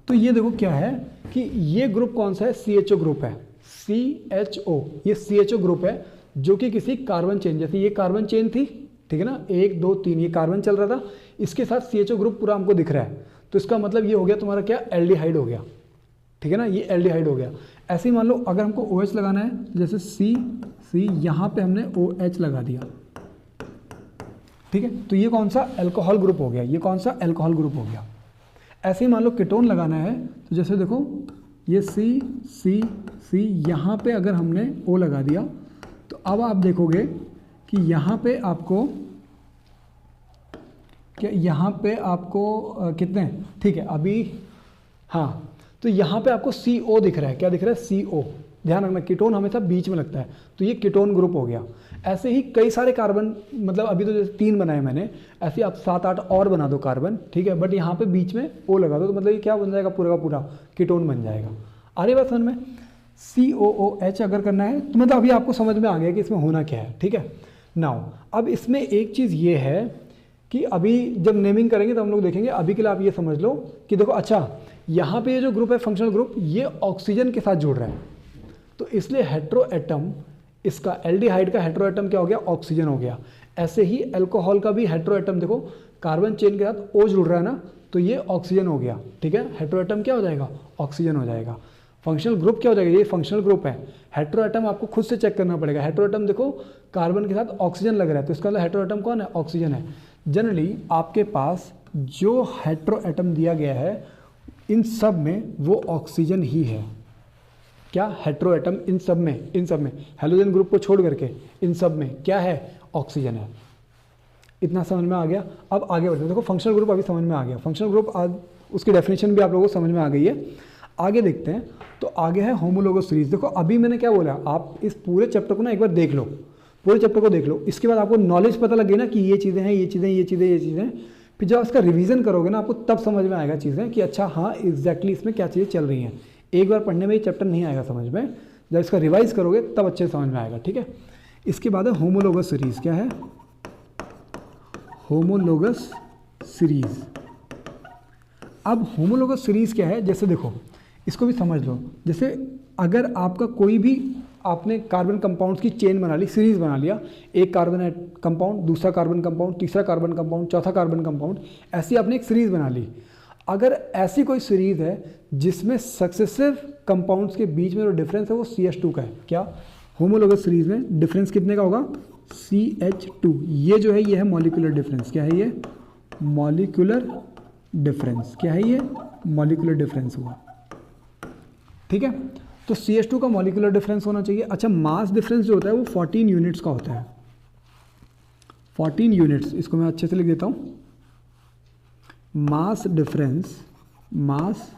तो ये देखो क्या है कि ये ग्रुप कौन सा है? CHO ग्रुप है, CHO, ये CHO ग्रुप है जो कि किसी कार्बन चेन, जैसे ये कार्बन चेन थी, ठीक है ना, 1 2 3 ये कार्बन चल रहा था, इसके साथ CHO ग्रुप पूरा हमको दिख रहा है। तो इसका मतलब ये हो गया तुम्हारा क्या? एल्डिहाइड हो गया, ठीक है ना, ये एल्डिहाइड हो गया। ऐसे ही मान लो अगर हमको OH लगाना है, जैसे C यहाँ पे हमने OH लगा दिया, ठीक है। तो ये कौन सा? अल्कोहल ग्रुप हो गया, ये कौन सा? अल्कोहल ग्रुप हो गया। ऐसे ही मान लो कीटोन लगाना है, तो जैसे देखो ये C यहाँ पे अगर हमने O लगा दिया, तो अब आप देखोगे कि यहाँ पे आपको क्या, यहाँ पे आपको कितने, ठीक है अभी, हाँ, तो यहाँ पे आपको CO दिख रहा है। क्या दिख रहा है? CO। ध्यान रखना, कीटोन हमेशा बीच में लगता है, तो ये कीटोन ग्रुप हो गया। ऐसे ही कई सारे कार्बन, मतलब अभी तो जैसे 3 बनाए मैंने, ऐसे आप 7 8 और बना दो कार्बन, ठीक है, बट यहाँ पे बीच में O लगा दो, तो मतलब ये क्या बन जाएगा? पूरा का पूरा कीटोन बन जाएगा। आ रही बात समझ में? COOH अगर करना है तो मतलब अभी आपको समझ में आ गया कि इसमें होना क्या है, ठीक है। नाउ अब इसमें एक चीज़ ये है कि अभी जब नेमिंग करेंगे तो हम लोग देखेंगे, अभी के लिए आप ये समझ लो कि देखो, अच्छा यहाँ पे ये जो ग्रुप है फंक्शनल ग्रुप, ये ऑक्सीजन के साथ जुड़ रहा है, तो इसलिए हेट्रो एटम, इसका एल्डिहाइड का हेट्रो एटम क्या हो गया? ऑक्सीजन हो गया। ऐसे ही अल्कोहल का भी हेट्रो एटम देखो, कार्बन चेन के साथ O जुड़ रहा है ना, तो ये ऑक्सीजन हो गया, ठीक है। हेट्रो एटम क्या हो जाएगा? ऑक्सीजन हो जाएगा। फंक्शनल ग्रुप क्या हो जाएगा? ये फंक्शनल ग्रुप है। हेट्रो एटम आपको खुद से चेक करना पड़ेगा। हेट्रो एटम देखो कार्बन के साथ ऑक्सीजन लग रहा है, तो इसका मतलब हेट्रो एटम कौन है? ऑक्सीजन है। जनरली आपके पास जो हेट्रो एटम दिया गया है इन सब में वो ऑक्सीजन ही है। क्या? हेट्रो एटम इन सब में हेलोजन ग्रुप को छोड़ करके इन सब में क्या है? ऑक्सीजन है। इतना समझ में आ गया। अब आगे बढ़ते हैं। देखो फंक्शनल ग्रुप अभी समझ में आ गया, फंक्शनल ग्रुप आज उसकी डेफिनेशन भी आप लोगों को समझ में आ गई है। आगे देखते हैं, तो आगे है होमोलोगस सीरीज। देखो अभी मैंने क्या बोला, आप इस पूरे चैप्टर को ना एक बार देख लो, पूरे चैप्टर को देख लो, इसके बाद आपको नॉलेज पता लगे ना कि ये चीज़ें हैं, ये चीज़ें, ये चीज़ें, ये चीज़ें। फिर जब इसका रिवीजन करोगे ना आपको तब समझ में आएगा चीज़ें कि अच्छा हाँ एग्जैक्टली इसमें क्या चीज़ें चल रही हैं। एक बार पढ़ने में ये चैप्टर नहीं आएगा समझ में, जब इसका रिवाइज करोगे तब अच्छे समझ में आएगा। ठीक है, इसके बाद है होमोलोगस सीरीज। क्या है? Homologous series. अब होमोलोगस सीरीज क्या है, जैसे देखो इसको भी समझ लो, जैसे अगर आपका कोई भी आपने कार्बन कंपाउंड्स की चेन बना ली, सीरीज बना लिया, एक कार्बन कंपाउंड, दूसरा कार्बन कंपाउंड, तीसरा कार्बन कंपाउंड, चौथा कार्बन कंपाउंड, ऐसी आपने एक सीरीज बना ली। अगर ऐसी कोई सीरीज है जिसमें सक्सेसिव कंपाउंड्स के बीच में जो डिफरेंस है वो CH2 का है, क्या होमोलोगस सीरीज में डिफरेंस कितने का होगा, CH2। ये जो है ये है मॉलिक्यूलर डिफरेंस, क्या है ये, मॉलिक्यूलर डिफरेंस, क्या है ये, मॉलिक्यूलर डिफरेंस हुआ, ठीक है। तो CH2 का मॉलिक्यूलर डिफरेंस होना चाहिए। अच्छा, मास डिफरेंस जो होता है वो 14 यूनिट्स का होता है, 14 यूनिट्स, इसको मैं अच्छे से लिख देता हूँ। मास डिफरेंस, मास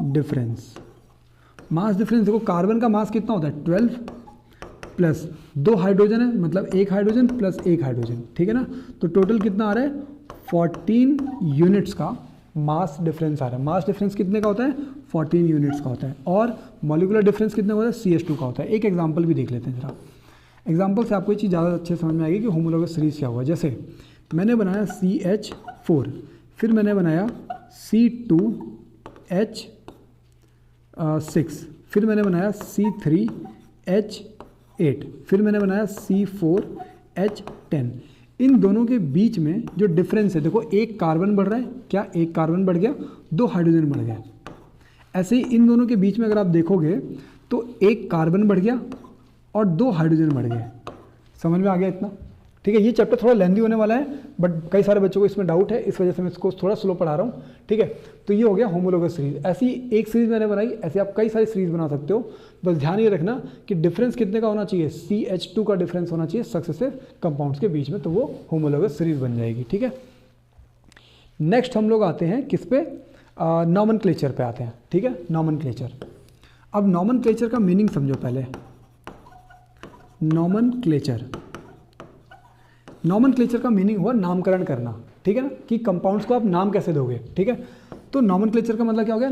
डिफरेंस, मास डिफरेंस देखो, कार्बन का मास कितना होता है 12 प्लस 2 हाइड्रोजन है, मतलब 1 हाइड्रोजन प्लस 1 हाइड्रोजन, ठीक है ना। तो टोटल कितना आ रहा है, 14 यूनिट्स का मास डिफरेंस आ रहा है। मास डिफरेंस कितने का होता है, 14 यूनिट्स का होता है। और मॉलिक्यूलर डिफरेंस कितने का होता है, CH2 का होता है। एक एग्जांपल भी देख लेते हैं जरा, एग्जांपल से आपको ये चीज़ ज़्यादा अच्छे समझ में आएगी कि होमोलोगस सीरीज क्या हुआ। जैसे मैंने बनाया CH4, फिर मैंने बनाया C2H6, फिर मैंने बनाया C3H8, फिर मैंने बनाया C4H10। इन दोनों के बीच में जो डिफरेंस है देखो, एक कार्बन बढ़ रहा है, क्या एक कार्बन बढ़ गया, 2 हाइड्रोजन बढ़ गया। ऐसे ही इन दोनों के बीच में अगर आप देखोगे तो एक कार्बन बढ़ गया और 2 हाइड्रोजन बढ़ गए। समझ में आ गया इतना, ठीक है। ये चैप्टर थोड़ा लेंदी होने वाला है, बट कई सारे बच्चों को इसमें डाउट है, इस वजह से मैं इसको थोड़ा स्लो पढ़ा रहा हूँ, ठीक है। तो ये हो गया होमोलोगस सीरीज। ऐसी एक सीरीज मैंने बनाई, ऐसे आप कई सारी सीरीज बना सकते हो। बस ध्यान ये रखना कि डिफरेंस कितने का होना चाहिए, CH2 का डिफरेंस होना चाहिए सक्सेसिव कंपाउंड्स के बीच में, तो वो होमोलोगस सीरीज बन जाएगी, ठीक है। नेक्स्ट हम लोग आते हैं किस पे, नॉमेनक्लेचर पे आते हैं, ठीक है। नॉमेनक्लेचर, अब नॉमेनक्लेचर का मीनिंग समझो पहले। नॉमेनक्लेचर, नॉमेनक्लेचर का मीनिंग हुआ नामकरण करना, ठीक है ना, कि कंपाउंड्स को आप नाम कैसे दोगे, ठीक है। तो नॉमेनक्लेचर का मतलब क्या हो गया,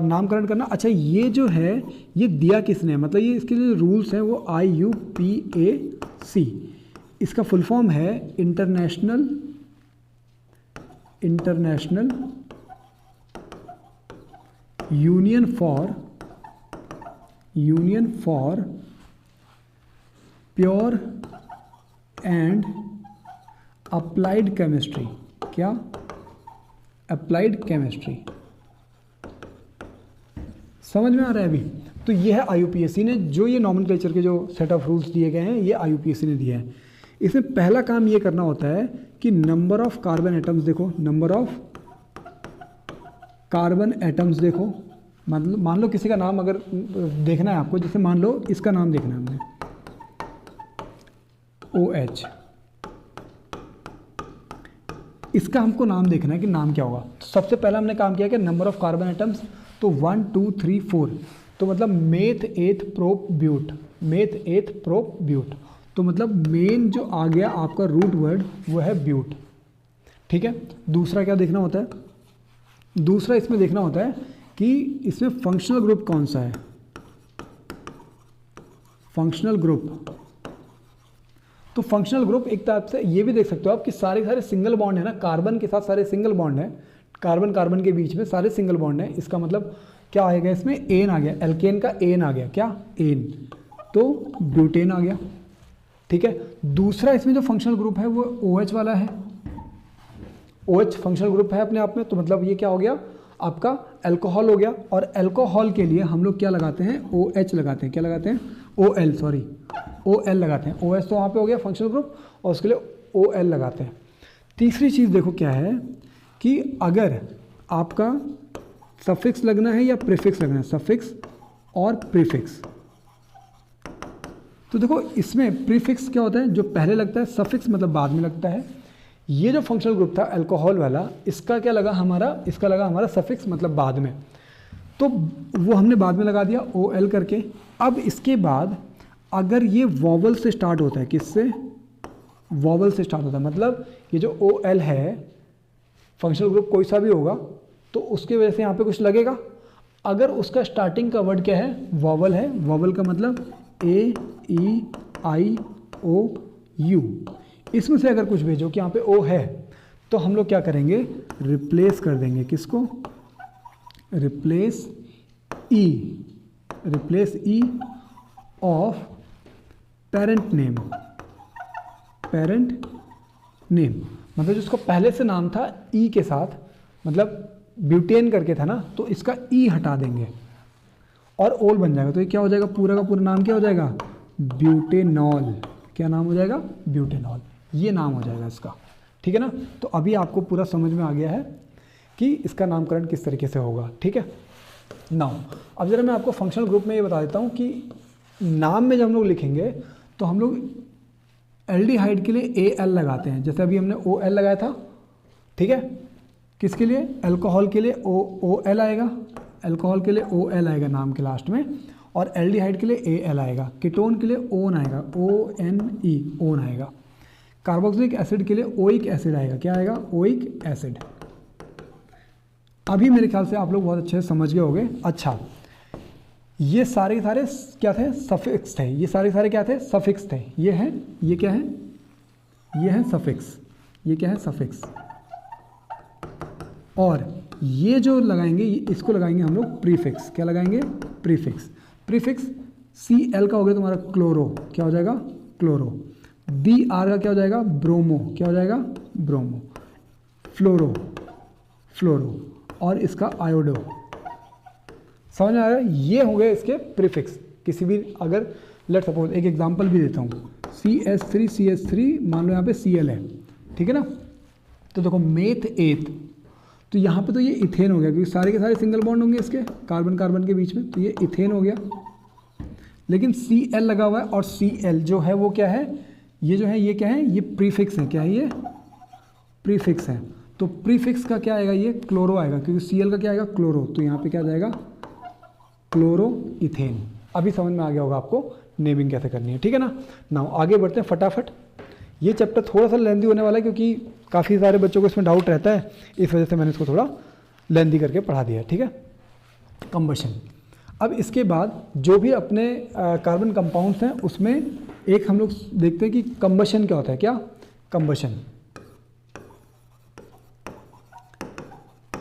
नामकरण करना। अच्छा, ये जो है ये दिया किसने, मतलब ये इसके जो रूल्स हैं वो IUPAC, इसका फुल फॉर्म है international union for pure and applied chemistry, क्या, अप्लाइड केमिस्ट्री। समझ में आ रहा है अभी। तो ये है IUPAC ने जो ये नॉमेनक्लेचर के जो सेट ऑफ रूल्स दिए गए हैं, ये IUPAC ने दिए हैं। इसमें पहला काम ये करना होता है कि नंबर ऑफ कार्बन एटम्स देखो, नंबर ऑफ कार्बन एटम्स देखो, मतलब मान लो किसी का नाम अगर देखना है आपको, जैसे मान लो इसका नाम देखना है हमें OH, इसका हमको नाम देखना है कि नाम क्या होगा। तो सबसे पहला हमने काम किया कि नंबर ऑफ कार्बन एटम्स, तो 1 2 3 4, तो मतलब meth eth prop but, meth eth prop but, तो मतलब मेन जो आ गया आपका रूट वर्ड वो है ब्यूट, ठीक है। दूसरा क्या देखना होता है, दूसरा इसमें देखना होता है कि इसमें फंक्शनल ग्रुप कौन सा है, फंक्शनल ग्रुप। तो फंक्शनल ग्रुप एक टाइप से ये भी देख सकते हो आप कि सारे सिंगल बॉन्ड है ना, कार्बन के साथ सारे सिंगल बॉन्ड है, कार्बन कार्बन के बीच में सारे सिंगल बॉन्ड है। इसका मतलब क्या आएगा, इसमें एन आ गया, एल्केन का एन आ गया, क्या एन, तो ब्यूटेन आ गया, ठीक है। दूसरा इसमें जो फंक्शनल ग्रुप है वो OH वाला है, OH फंक्शनल ग्रुप है अपने आप में, तो मतलब ये क्या हो गया आपका अल्कोहल हो गया। और अल्कोहल के लिए हम लोग क्या लगाते हैं, OH लगाते हैं, क्या लगाते हैं, OL लगाते हैं। OH तो वहाँ पे हो गया फंक्शनल ग्रुप, और उसके लिए OL लगाते हैं। तीसरी चीज़ देखो क्या है कि अगर आपका सफिक्स लगना है या प्रीफिक्स लगना है, सफिक्स और प्रीफिक्स, तो देखो इसमें प्रीफिक्स क्या होता है, जो पहले लगता है, सफिक्स मतलब बाद में लगता है। ये जो फंक्शनल ग्रुप था अल्कोहल वाला, इसका क्या लगा हमारा, इसका लगा हमारा सफिक्स मतलब बाद में, तो वो हमने बाद में लगा दिया OL करके। अब इसके बाद अगर ये वॉवल से स्टार्ट होता है, किससे, वॉवल से स्टार्ट होता है, मतलब ये जो OL है फंक्शनल ग्रुप कोई सा भी होगा, तो उसके वजह से यहाँ पे कुछ लगेगा। अगर उसका स्टार्टिंग का वर्ड क्या है, वॉवल है, वॉवल का मतलब AEIOU, इसमें से अगर कुछ भेजो कि यहाँ पे O है तो हम लोग क्या करेंगे, रिप्लेस कर देंगे किसको, replace E of parent name, मतलब जिसको पहले से नाम था ई के साथ, मतलब ब्यूटेन करके था ना, तो इसका ई हटा देंगे और ओल बन जाएगा। तो ये क्या हो जाएगा, पूरा का पूरा नाम क्या हो जाएगा, ब्यूटेनॉल। क्या नाम हो जाएगा, ब्यूटेनॉल, ये नाम हो जाएगा इसका। ठीक है ना। तो अभी आपको पूरा समझ में आ गया है कि इसका नामकरण किस तरीके से होगा। ठीक है। नाउ अब जरा मैं आपको फंक्शनल ग्रुप में ये बता देता हूँ कि नाम में जब हम लोग लिखेंगे तो हम लोग एल्डिहाइड के लिए AL लगाते हैं, जैसे अभी हमने OL लगाया था। ठीक है। किसके लिए, अल्कोहल के लिए OL आएगा, अल्कोहल के लिए OL आएगा नाम के लास्ट में, और एल्डिहाइड के लिए AL आएगा। कीटोन के लिए ON आएगा, ONE, ON आएगा। कार्बोक्सिलिक एसिड के लिए ओइक एसिड आएगा, क्या आएगा, ओइक एसिड। अभी मेरे ख्याल से आप लोग बहुत अच्छे से समझ गए होंगे। अच्छा, ये सारे के सारे क्या थे, सफिक्स थे। ये सारे सारे क्या थे, सफिक्स थे। ये है, ये क्या है, ये है सफिक्स, ये क्या है, सफिक्स। और ये जो लगाएंगे, इसको लगाएंगे हम लोग प्रीफिक्स। क्या लगाएंगे, प्रीफिक्स। प्रीफिक्स Cl का हो गया तुम्हारा क्लोरो, क्या हो जाएगा, क्लोरो। Br का क्या हो जाएगा, ब्रोमो, क्या हो जाएगा, ब्रोमो। फ्लोरो, फ्लोरो, और इसका आयोडो। समझ में आ रहा है। ये हो गए इसके प्रीफिक्स। किसी भी, अगर लेट सपोज एक एग्जांपल भी देता हूँ, CH3 मान लो यहाँ पे Cl है, ठीक है ना। तो देखो मेथ एथ, तो यहाँ पे तो ये इथेन हो गया, क्योंकि सारे के सारे सिंगल बॉन्ड होंगे इसके कार्बन कार्बन के बीच में, तो ये इथेन हो गया। लेकिन Cl लगा हुआ है, और Cl जो है वो क्या है, ये जो है ये क्या है, ये प्रीफिक्स है। क्या है ये, प्रीफिक्स है। तो प्रीफिक्स का क्या आएगा, ये क्लोरो आएगा, क्योंकि Cl का क्या आएगा, क्लोरो। तो यहाँ पे क्या आ जाएगा, क्लोरो इथेन। अभी समझ में आ गया होगा आपको नेमिंग कैसे करनी है। ठीक है ना। नाउ आगे बढ़ते हैं फटाफट। ये चैप्टर थोड़ा सा लेंदी होने वाला है, क्योंकि काफ़ी सारे बच्चों को इसमें डाउट रहता है, इस वजह से मैंने इसको थोड़ा लेंदी करके पढ़ा दिया। ठीक है। कंबशन। अब इसके बाद जो भी अपने कार्बन कंपाउंड्स हैं उसमें एक हम लोग देखते हैं कि कंबशन क्या होता है। क्या, कंबशन।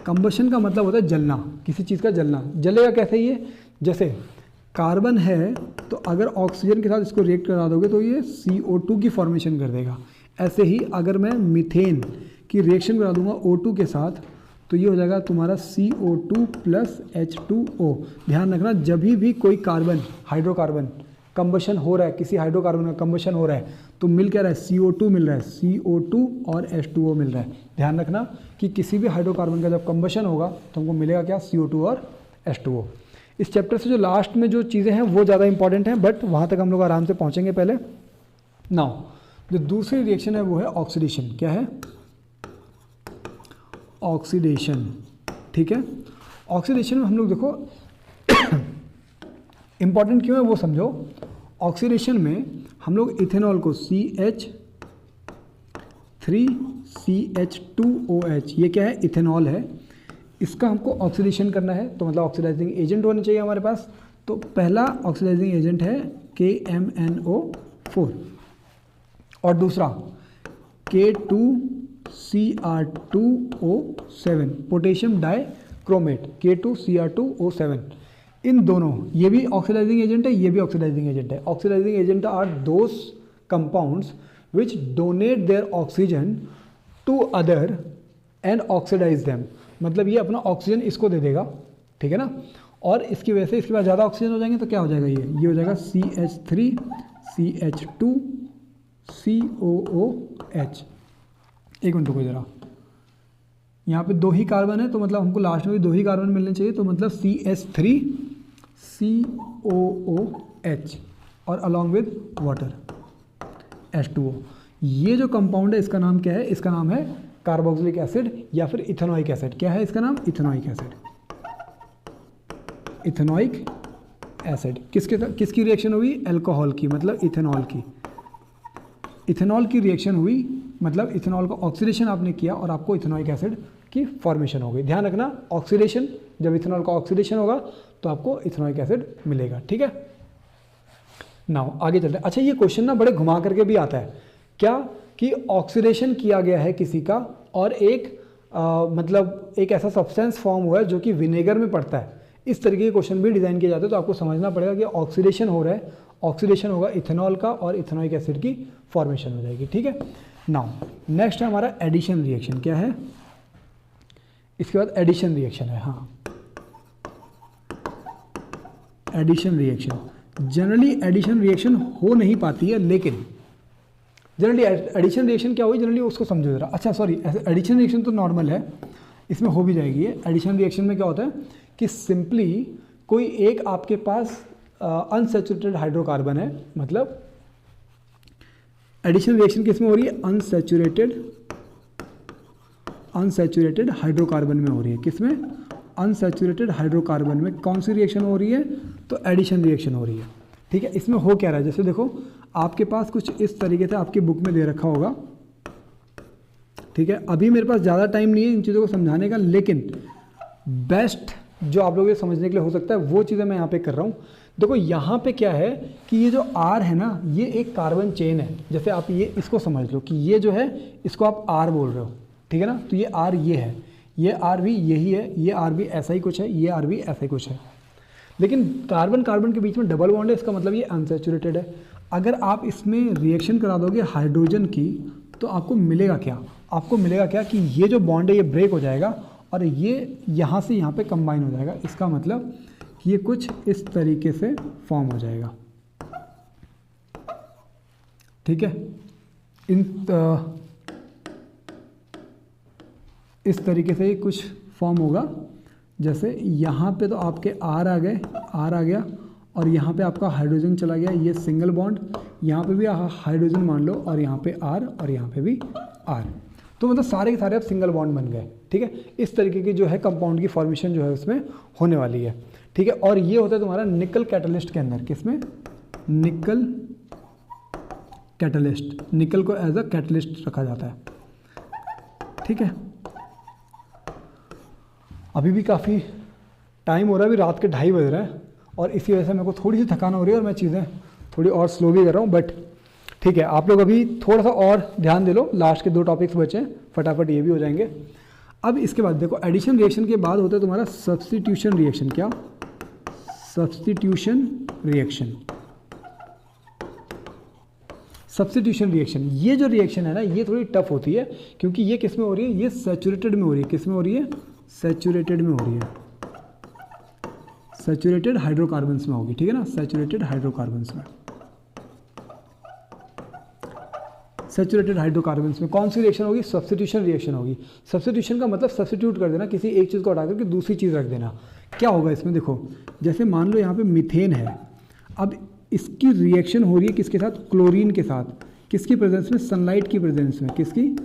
कंबशन का मतलब होता है जलना, किसी चीज़ का जलना। जलेगा कैसे ये, जैसे कार्बन है तो अगर ऑक्सीजन के साथ इसको रिएक्ट करा दोगे तो ये CO2 की फॉर्मेशन कर देगा। ऐसे ही अगर मैं मीथेन की रिएक्शन करा दूंगा O2 के साथ तो ये हो जाएगा तुम्हारा CO2 प्लस H2O। ध्यान रखना, जब भी कोई कार्बन, हाइड्रोकार्बन कंबशन हो रहा है, किसी हाइड्रोकार्बन का कंबशन हो रहा है, तो मिल क्या रहा है, CO2 मिल रहा है, CO2 और H2O मिल रहा है। ध्यान रखना कि किसी भी हाइड्रोकार्बन का जब कंबशन होगा तो हमको मिलेगा क्या, CO2 और H2O। इस चैप्टर से जो लास्ट में जो चीज़ें हैं वो ज़्यादा इंपॉर्टेंट हैं, बट वहाँ तक हम लोग आराम से पहुँचेंगे। पहले नाउ जो दूसरी रिएक्शन है वो है ऑक्सीडेशन। क्या है, ऑक्सीडेशन। ठीक है। ऑक्सीडेशन में हम लोग देखो इंपॉर्टेंट क्यों है वो समझो। ऑक्सीडेशन में हम लोग इथेनॉल को CH3CH2OH, ये क्या है, इथेनॉल है, इसका हमको ऑक्सीडेशन करना है, तो मतलब ऑक्सीडाइजिंग एजेंट होना चाहिए हमारे पास। तो पहला ऑक्सीडाइजिंग एजेंट है KMNO4 और दूसरा K2Cr2O7, पोटेशियम डाइक्रोमेट, K2Cr2O7। इन दोनों, ये भी ऑक्सीडाइजिंग एजेंट है, ये भी ऑक्सीडाइजिंग एजेंट है। Oxidising agent are those compounds which donate their oxygen to other and oxidise them. मतलब ये अपना ऑक्सीजन इसको दे देगा, ठीक है ना, और इसकी वजह से इसके बाद ज़्यादा ऑक्सीजन हो जाएंगे तो क्या हो जाएगा, ये हो जाएगा CH3CH2COOH। एक मिनट रुको जरा, यहाँ पे दो ही कार्बन है तो मतलब हमको लास्ट में भी दो ही कार्बन मिलने चाहिए, तो मतलब CH3COOH और अलॉन्ग विद वाटर H2O। ये जो कंपाउंड है इसका नाम क्या है, इसका नाम है कार्बोक्सिलिक एसिड या फिर इथेनोइक एसिड। क्या है इसका नाम, इथेनोइक एसिड। इथेनोइक एसिड किसकी रिएक्शन हुई, अल्कोहल की, मतलब इथेनॉल की। इथेनॉल की रिएक्शन हुई मतलब इथेनॉल का ऑक्सीडेशन आपने किया और आपको इथेनोइक एसिड की फॉर्मेशन हो गई। ध्यान रखना, ऑक्सीडेशन, जब इथेनॉल का ऑक्सीडेशन होगा तो आपको इथेनोइक एसिड मिलेगा। ठीक है। नाउ आगे चलते हैं। अच्छा, ये क्वेश्चन ना बड़े घुमा करके भी आता है। क्या कि ऑक्सीडेशन किया गया है किसी का और एक मतलब एक ऐसा सब्सटेंस फॉर्म हुआ है जो कि विनेगर में पड़ता है, इस तरीके के क्वेश्चन भी डिज़ाइन किए जाते हैं। तो आपको समझना पड़ेगा कि ऑक्सीडेशन हो रहा है, ऑक्सीडेशन होगा इथेनॉल का और इथेनॉइक एसिड की फॉर्मेशन हो जाएगी। ठीक है, नाउ नेक्स्ट है हमारा एडिशन रिएक्शन। क्या है इसके बाद? एडिशन रिएक्शन है। हाँ, addition reaction. Generally addition reaction हो नहीं पाती है, लेकिन जनरली एडिशन रिएक्शन क्या हुई, जनरली उसको समझो जरा। अच्छा सॉरी, एडिशन रिएक्शन तो नॉर्मल है, इसमें हो भी जाएगी। एडिशन रिएक्शन में क्या होता है कि सिंपली कोई एक आपके पास अनसैचुरेटेड हाइड्रोकार्बन है, मतलब एडिशन रिएक्शन किस में हो रही है? अनसैचुरेटेड हाइड्रोकार्बन में हो रही है। किस में? अनसैचुरेटेड हाइड्रोकार्बन में। कौन सी रिएक्शन हो रही है? तो एडिशन रिएक्शन हो रही है। ठीक है, इसमें हो क्या रहा है, जैसे देखो आपके पास कुछ इस तरीके से आपकी बुक में दे रखा होगा। ठीक है, अभी मेरे पास ज़्यादा टाइम नहीं है इन चीज़ों को समझाने का, लेकिन बेस्ट जो आप लोगों को समझने के लिए हो सकता है वो चीज़ें मैं यहाँ पे कर रहा हूँ। देखो यहाँ पे क्या है कि ये जो R है ना, ये एक कार्बन चेन है। जैसे आप ये इसको समझ लो कि ये जो है इसको आप R बोल रहे हो, ठीक है ना, तो ये R ये है, ये R भी यही है, ये R भी ऐसा ही कुछ है, ये R भी ऐसा ही कुछ है। लेकिन कार्बन कार्बन के बीच में डबल बॉन्ड है, इसका मतलब ये अनसैचुरेटेड है। अगर आप इसमें रिएक्शन करा दोगे हाइड्रोजन की तो आपको मिलेगा क्या? आपको मिलेगा क्या कि ये जो बॉन्ड है ये ब्रेक हो जाएगा और ये यहाँ से यहाँ पे कंबाइन हो जाएगा। इसका मतलब कि ये कुछ इस तरीके से फॉर्म हो जाएगा। ठीक है, इस तरीके से ये कुछ फॉर्म होगा। जैसे यहाँ पे तो आपके R आ गए, R आ गया और यहाँ पे आपका हाइड्रोजन चला गया, ये सिंगल बॉन्ड, यहाँ पे भी हाइड्रोजन मान लो और यहाँ पे R और यहाँ पे भी R, तो मतलब सारे के सारे अब सिंगल बॉन्ड बन गए। ठीक है, इस तरीके की जो है कंपाउंड की फॉर्मेशन जो है उसमें होने वाली है। ठीक है, और ये होता है तुम्हारा निकल कैटलिस्ट के अंदर। किसमें? निकल कैटलिस्ट। निकल को एज अ कैटलिस्ट रखा जाता है। ठीक है, अभी भी काफ़ी टाइम हो रहा है, अभी रात के 2:30 बज रहे हैं और इसी वजह से मेरे को थोड़ी सी थकान हो रही है और मैं चीज़ें थोड़ी और स्लो भी कर रहा हूँ, बट ठीक है, आप लोग अभी थोड़ा सा और ध्यान दे लो। लास्ट के 2 टॉपिक्स बचे हैं, फटाफट ये भी हो जाएंगे। अब इसके बाद देखो एडिशन रिएक्शन के बाद होता है तुम्हारा सब्स्टिट्यूशन रिएक्शन। क्या? Substitution reaction. सब्स्टिट्यूशन रिएक्शन, ये जो रिएक्शन है ना, ये थोड़ी टफ होती है क्योंकि ये किस में हो रही है? ये सैचुरेटेड में हो रही है। किस में हो रही है? सैचुरेटेड में हो रही है। सैचुरेटेड हाइड्रोकार्बन्स में होगी। ठीक है ना, सैचुरेटेड हाइड्रोकार्बन्स में। सैचुरेटेड हाइड्रोकार्बन्स में कौन सी रिएक्शन होगी? सब्स्टिट्यूशन रिएक्शन होगी। सब्स्टिट्यूशन का मतलब सब्स्टिट्यूट कर देना, किसी एक चीज़ को हटा करके दूसरी चीज़ रख देना। क्या होगा इसमें? देखो जैसे मान लो यहाँ पे मीथेन है, अब इसकी रिएक्शन हो रही है किसके साथ? क्लोरीन के साथ। किसकी प्रेजेंस में? सनलाइट की प्रेजेंस में। किसकी?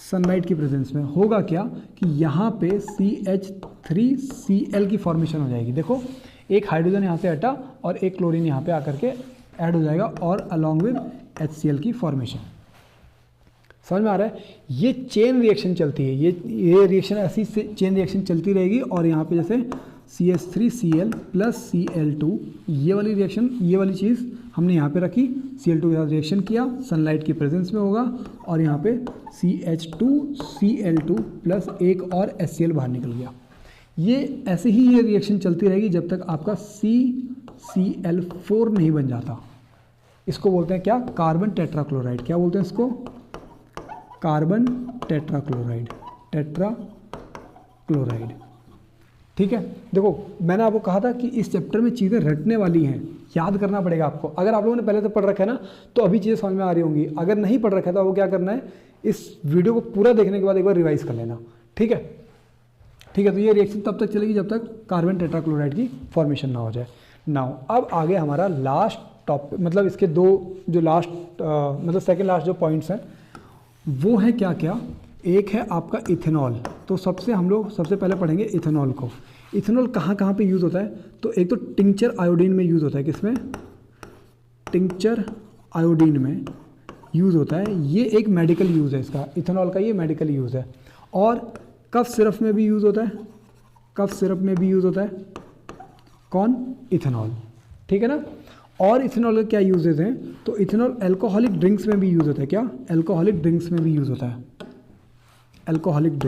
सनलाइट की प्रेजेंस में। होगा क्या कि यहाँ पे CH3Cl की फॉर्मेशन हो जाएगी। देखो एक हाइड्रोजन यहाँ से हटा और एक क्लोरीन यहाँ पे आकर के ऐड हो जाएगा और अलॉन्ग विद HCl की फॉर्मेशन। समझ में आ रहा है? ये चेन रिएक्शन चलती है, ये रिएक्शन ऐसी चेन रिएक्शन चलती रहेगी और यहाँ पे जैसे CH3Cl प्लस Cl2, ये वाली रिएक्शन, ये वाली चीज़ हमने यहाँ पे रखी, Cl2 के साथ रिएक्शन किया, सनलाइट की प्रेजेंस में होगा और यहाँ पे CH2Cl2 प्लस एक और HCl बाहर निकल गया। ये ऐसे ही ये रिएक्शन चलती रहेगी जब तक आपका CCl4 नहीं बन जाता। इसको बोलते हैं क्या? Carbon tetrachloride. क्या बोलते हैं इसको? Carbon tetrachloride. टेट्राक्लोराइड। ठीक है, देखो मैंने आपको कहा था कि इस चैप्टर में चीज़ें रटने वाली हैं, याद करना पड़ेगा आपको। अगर आप लोगों ने पहले से पढ़ रखा है ना तो अभी चीज़ें समझ में आ रही होंगी। अगर नहीं पढ़ रखा है तो वो क्या करना है, इस वीडियो को पूरा देखने के बाद एक बार रिवाइज कर लेना। ठीक है, ठीक है, तो ये रिएक्शन तब तक चलेगी जब तक कार्बन टेट्राक्लोराइड की फॉर्मेशन ना हो जाए। नाउ अब आगे हमारा लास्ट टॉपिक, मतलब इसके 2 जो लास्ट मतलब सेकेंड लास्ट जो पॉइंट्स हैं वो है क्या क्या? एक है आपका इथेनॉल। तो हम लोग सबसे पहले पढ़ेंगे इथेनॉल को। इथेनॉल कहाँ कहाँ पे यूज़ होता है? तो एक तो टिंचर आयोडीन में यूज़ होता है। किसमें? टिंचर आयोडीन में यूज़ होता है। ये एक मेडिकल यूज़ है इसका, इथेनॉल का ये मेडिकल यूज़ है। और कफ सिरप में भी यूज़ होता है। कफ सिरप में भी यूज़ होता है। कौन? इथेनॉल। ठीक है ना। और इथेनॉल का क्या यूजेज हैं, तो इथेनॉल अल्कोहलिक ड्रिंक्स में भी यूज़ होता है। क्या? अल्कोहलिक ड्रिंक्स में भी यूज़ होता है। अल्कोहलिक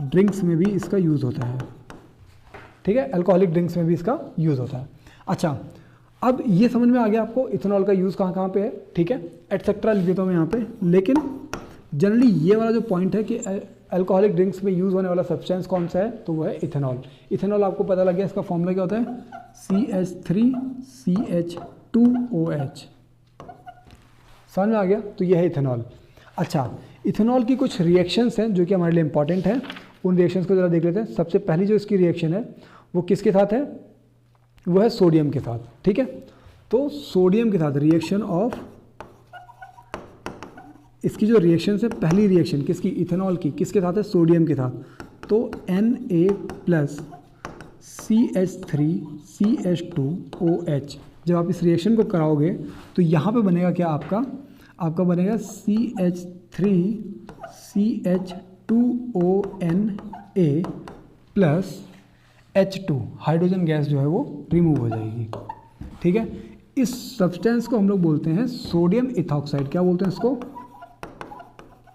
ड्रिंक्स में भी इसका यूज़ होता है। ठीक है, अल्कोहलिक ड्रिंक्स में भी इसका यूज़ होता है। अच्छा, अब ये समझ में आ गया आपको इथेनॉल का यूज़ कहाँ कहाँ पे है। ठीक है, एटसेट्रा लिख देता हूँ मैं यहाँ पे, लेकिन जनरली ये वाला जो पॉइंट है कि अल्कोहलिक ड्रिंक्स में यूज़ होने वाला सब्सटेंस कौन सा है, तो वो है इथेनॉल। इथेनॉल आपको पता लग गया, इसका फॉर्मूला क्या होता है, CH3CH2OH। समझ में आ गया, तो ये है इथेनॉल। अच्छा, इथेनॉल की कुछ रिएक्शंस हैं जो कि हमारे लिए इंपॉर्टेंट हैं, उन रिएक्शंस को ज़रा देख लेते हैं। सबसे पहली जो इसकी रिएक्शन है वो किसके साथ है, वो है सोडियम के साथ। ठीक है, तो सोडियम के साथ रिएक्शन ऑफ, इसकी जो रिएक्शन है, पहली रिएक्शन किसकी, इथेनॉल की, किसके साथ है, सोडियम के साथ। तो Na+CH3CH2OH, जब आप इस रिएक्शन को कराओगे तो यहाँ पे बनेगा क्या, आपका बनेगा CH3CH2ONA plus H2, hydrogen gas जो है वो रिमूव हो जाएगी। ठीक है, इस सब्सटेंस को हम लोग बोलते हैं सोडियम इथॉक्साइड। क्या बोलते हैं इसको,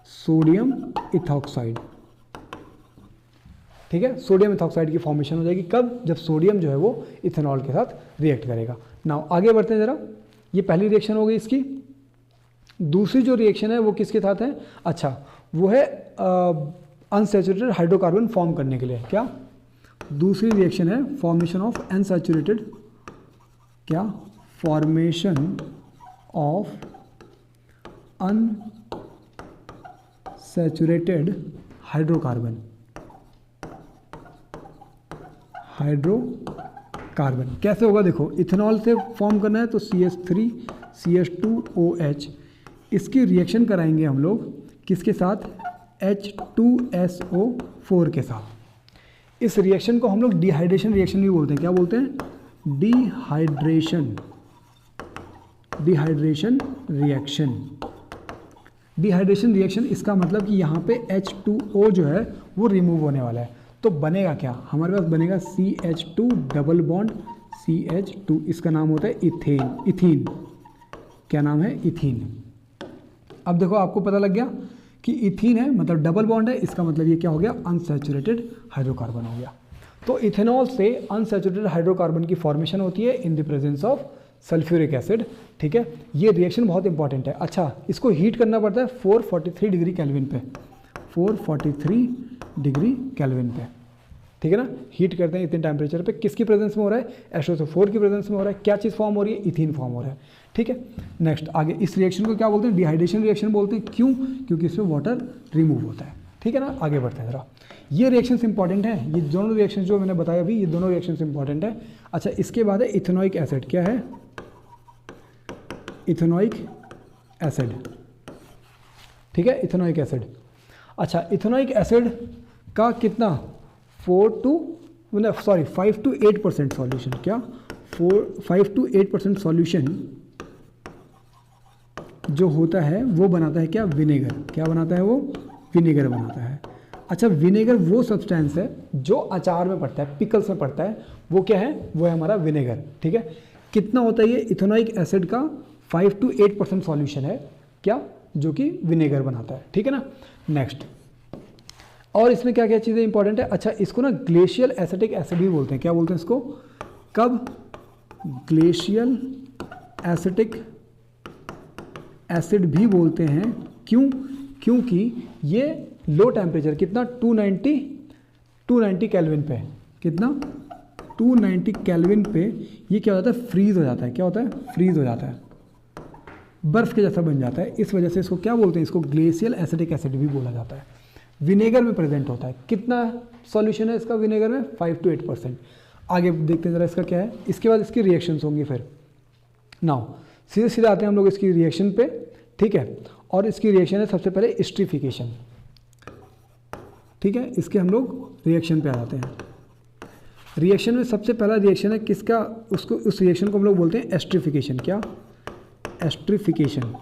सोडियम इथॉक्साइड। ठीक है, सोडियम इथॉक्साइड की फॉर्मेशन हो जाएगी कब, जब सोडियम जो है वो इथेनॉल के साथ रिएक्ट करेगा। नाउ आगे बढ़ते हैं जरा, ये पहली रिएक्शन हो गई इसकी। दूसरी जो रिएक्शन है वो किसके साथ है, अच्छा वो है अनसैचुरेटेड हाइड्रोकार्बन फॉर्म करने के लिए। क्या, दूसरी रिएक्शन है फॉर्मेशन ऑफ अनसैचुरेटेड, क्या, फॉर्मेशन ऑफ अनसैचुरेटेड हाइड्रोकार्बन। कैसे होगा, देखो इथेनॉल से फॉर्म करना है तो CH3CH2OH, इसकी रिएक्शन कराएंगे हम लोग किसके साथ, H2SO4 के साथ। इस रिएक्शन को हम लोग डिहाइड्रेशन रिएक्शन भी बोलते हैं। क्या बोलते हैं, डिहाइड्रेशन रिएक्शन। इसका मतलब कि यहाँ पे H2O जो है वो रिमूव होने वाला है। तो बनेगा क्या, हमारे पास बनेगा CH2 डबल बॉन्ड CH2, इसका नाम होता है इथीन। क्या नाम है, इथीन। अब देखो आपको पता लग गया कि इथीन है मतलब डबल बॉन्ड है, इसका मतलब ये क्या हो गया, अनसैचुरेटेड हाइड्रोकार्बन हो गया। तो इथेनॉल से अनसैचुरेटेड हाइड्रोकार्बन की फॉर्मेशन होती है in the presence of sulphuric acid. ठीक है, ये रिएक्शन बहुत इंपॉर्टेंट है। अच्छा, इसको हीट करना पड़ता है 443 डिग्री केल्विन पे, 443 डिग्री केल्विन पे। ठीक है ना, हीट करते हैं इतने टेम्परेचर पे, किसकी प्रेजेंस में हो रहा है, SO4 की प्रेजेंस में हो रहा है। क्या चीज़ फॉर्म हो रही है, इथीन फॉर्म हो रहा है। ठीक है, नेक्स्ट आगे इस रिएक्शन को क्या बोलते हैं, डिहाइड्रेशन रिएक्शन बोलते हैं। क्यों, क्योंकि इसमें वाटर रिमूव होता है। ठीक है ना, आगे बढ़ते हैं जरा। ये रिएक्शंस इंपॉर्टेंट है, ये दोनों रिएक्शंस जो मैंने बताया अभी, ये दोनों रिएक्शंस इंपॉर्टेंट है। अच्छा, इसके बाद है इथेनोइक एसिड। क्या है, इथेनोइक एसिड। ठीक है, इथेनोइक एसिड। अच्छा, इथेनोइक एसिड का कितना 5 to 8% सॉल्यूशन। क्या, 5 to 8% सॉल्यूशन जो होता है वो बनाता है क्या, विनेगर। क्या बनाता है वो, विनेगर बनाता है। अच्छा, विनेगर वो सब्सटेंस है जो अचार में पड़ता है, पिकल्स में पड़ता है, वो क्या है, वो है हमारा विनेगर। ठीक है, कितना होता है ये इथेनोइक एसिड का, 5 to 8% सॉल्यूशन है क्या, जो कि विनेगर बनाता है। ठीक है ना, नेक्स्ट, और इसमें क्या क्या चीज़ें इंपॉर्टेंट है। अच्छा, इसको ना ग्लेशियल एसिटिक एसिड भी बोलते हैं। क्या बोलते हैं इसको, कब, ग्लेशियल एसिटिक एसिड भी बोलते हैं। क्यों, क्योंकि ये लो टेम्परेचर, कितना, 290 केल्विन पे, कितना, 290 केल्विन पे ये क्या होता है, फ्रीज हो जाता है। क्या होता है, फ्रीज हो जाता है, बर्फ़ के जैसा बन जाता है। इस वजह से इसको क्या बोलते हैं, इसको ग्लेशियल एसिटिक एसिड भी बोला जाता है। विनेगर में प्रेजेंट होता है। कितना सॉल्यूशन है इसका विनेगर में, 5 to 8%। आगे देखते हैं ज़रा इसका क्या है। इसके बाद इसकी रिएक्शंस होंगी। फिर नाउ सीधे सीधे आते हैं हम लोग इसकी रिएक्शन पे। ठीक है, और इसकी रिएक्शन है सबसे पहले एस्ट्रिफिकेशन। ठीक है, इसके हम लोग रिएक्शन पे आ जाते हैं। रिएक्शन में सबसे पहला रिएक्शन है किसका, उसको, उस रिएक्शन को हम लोग बोलते हैं एस्ट्रिफिकेशन। क्या, एस्ट्रिफिकेशन।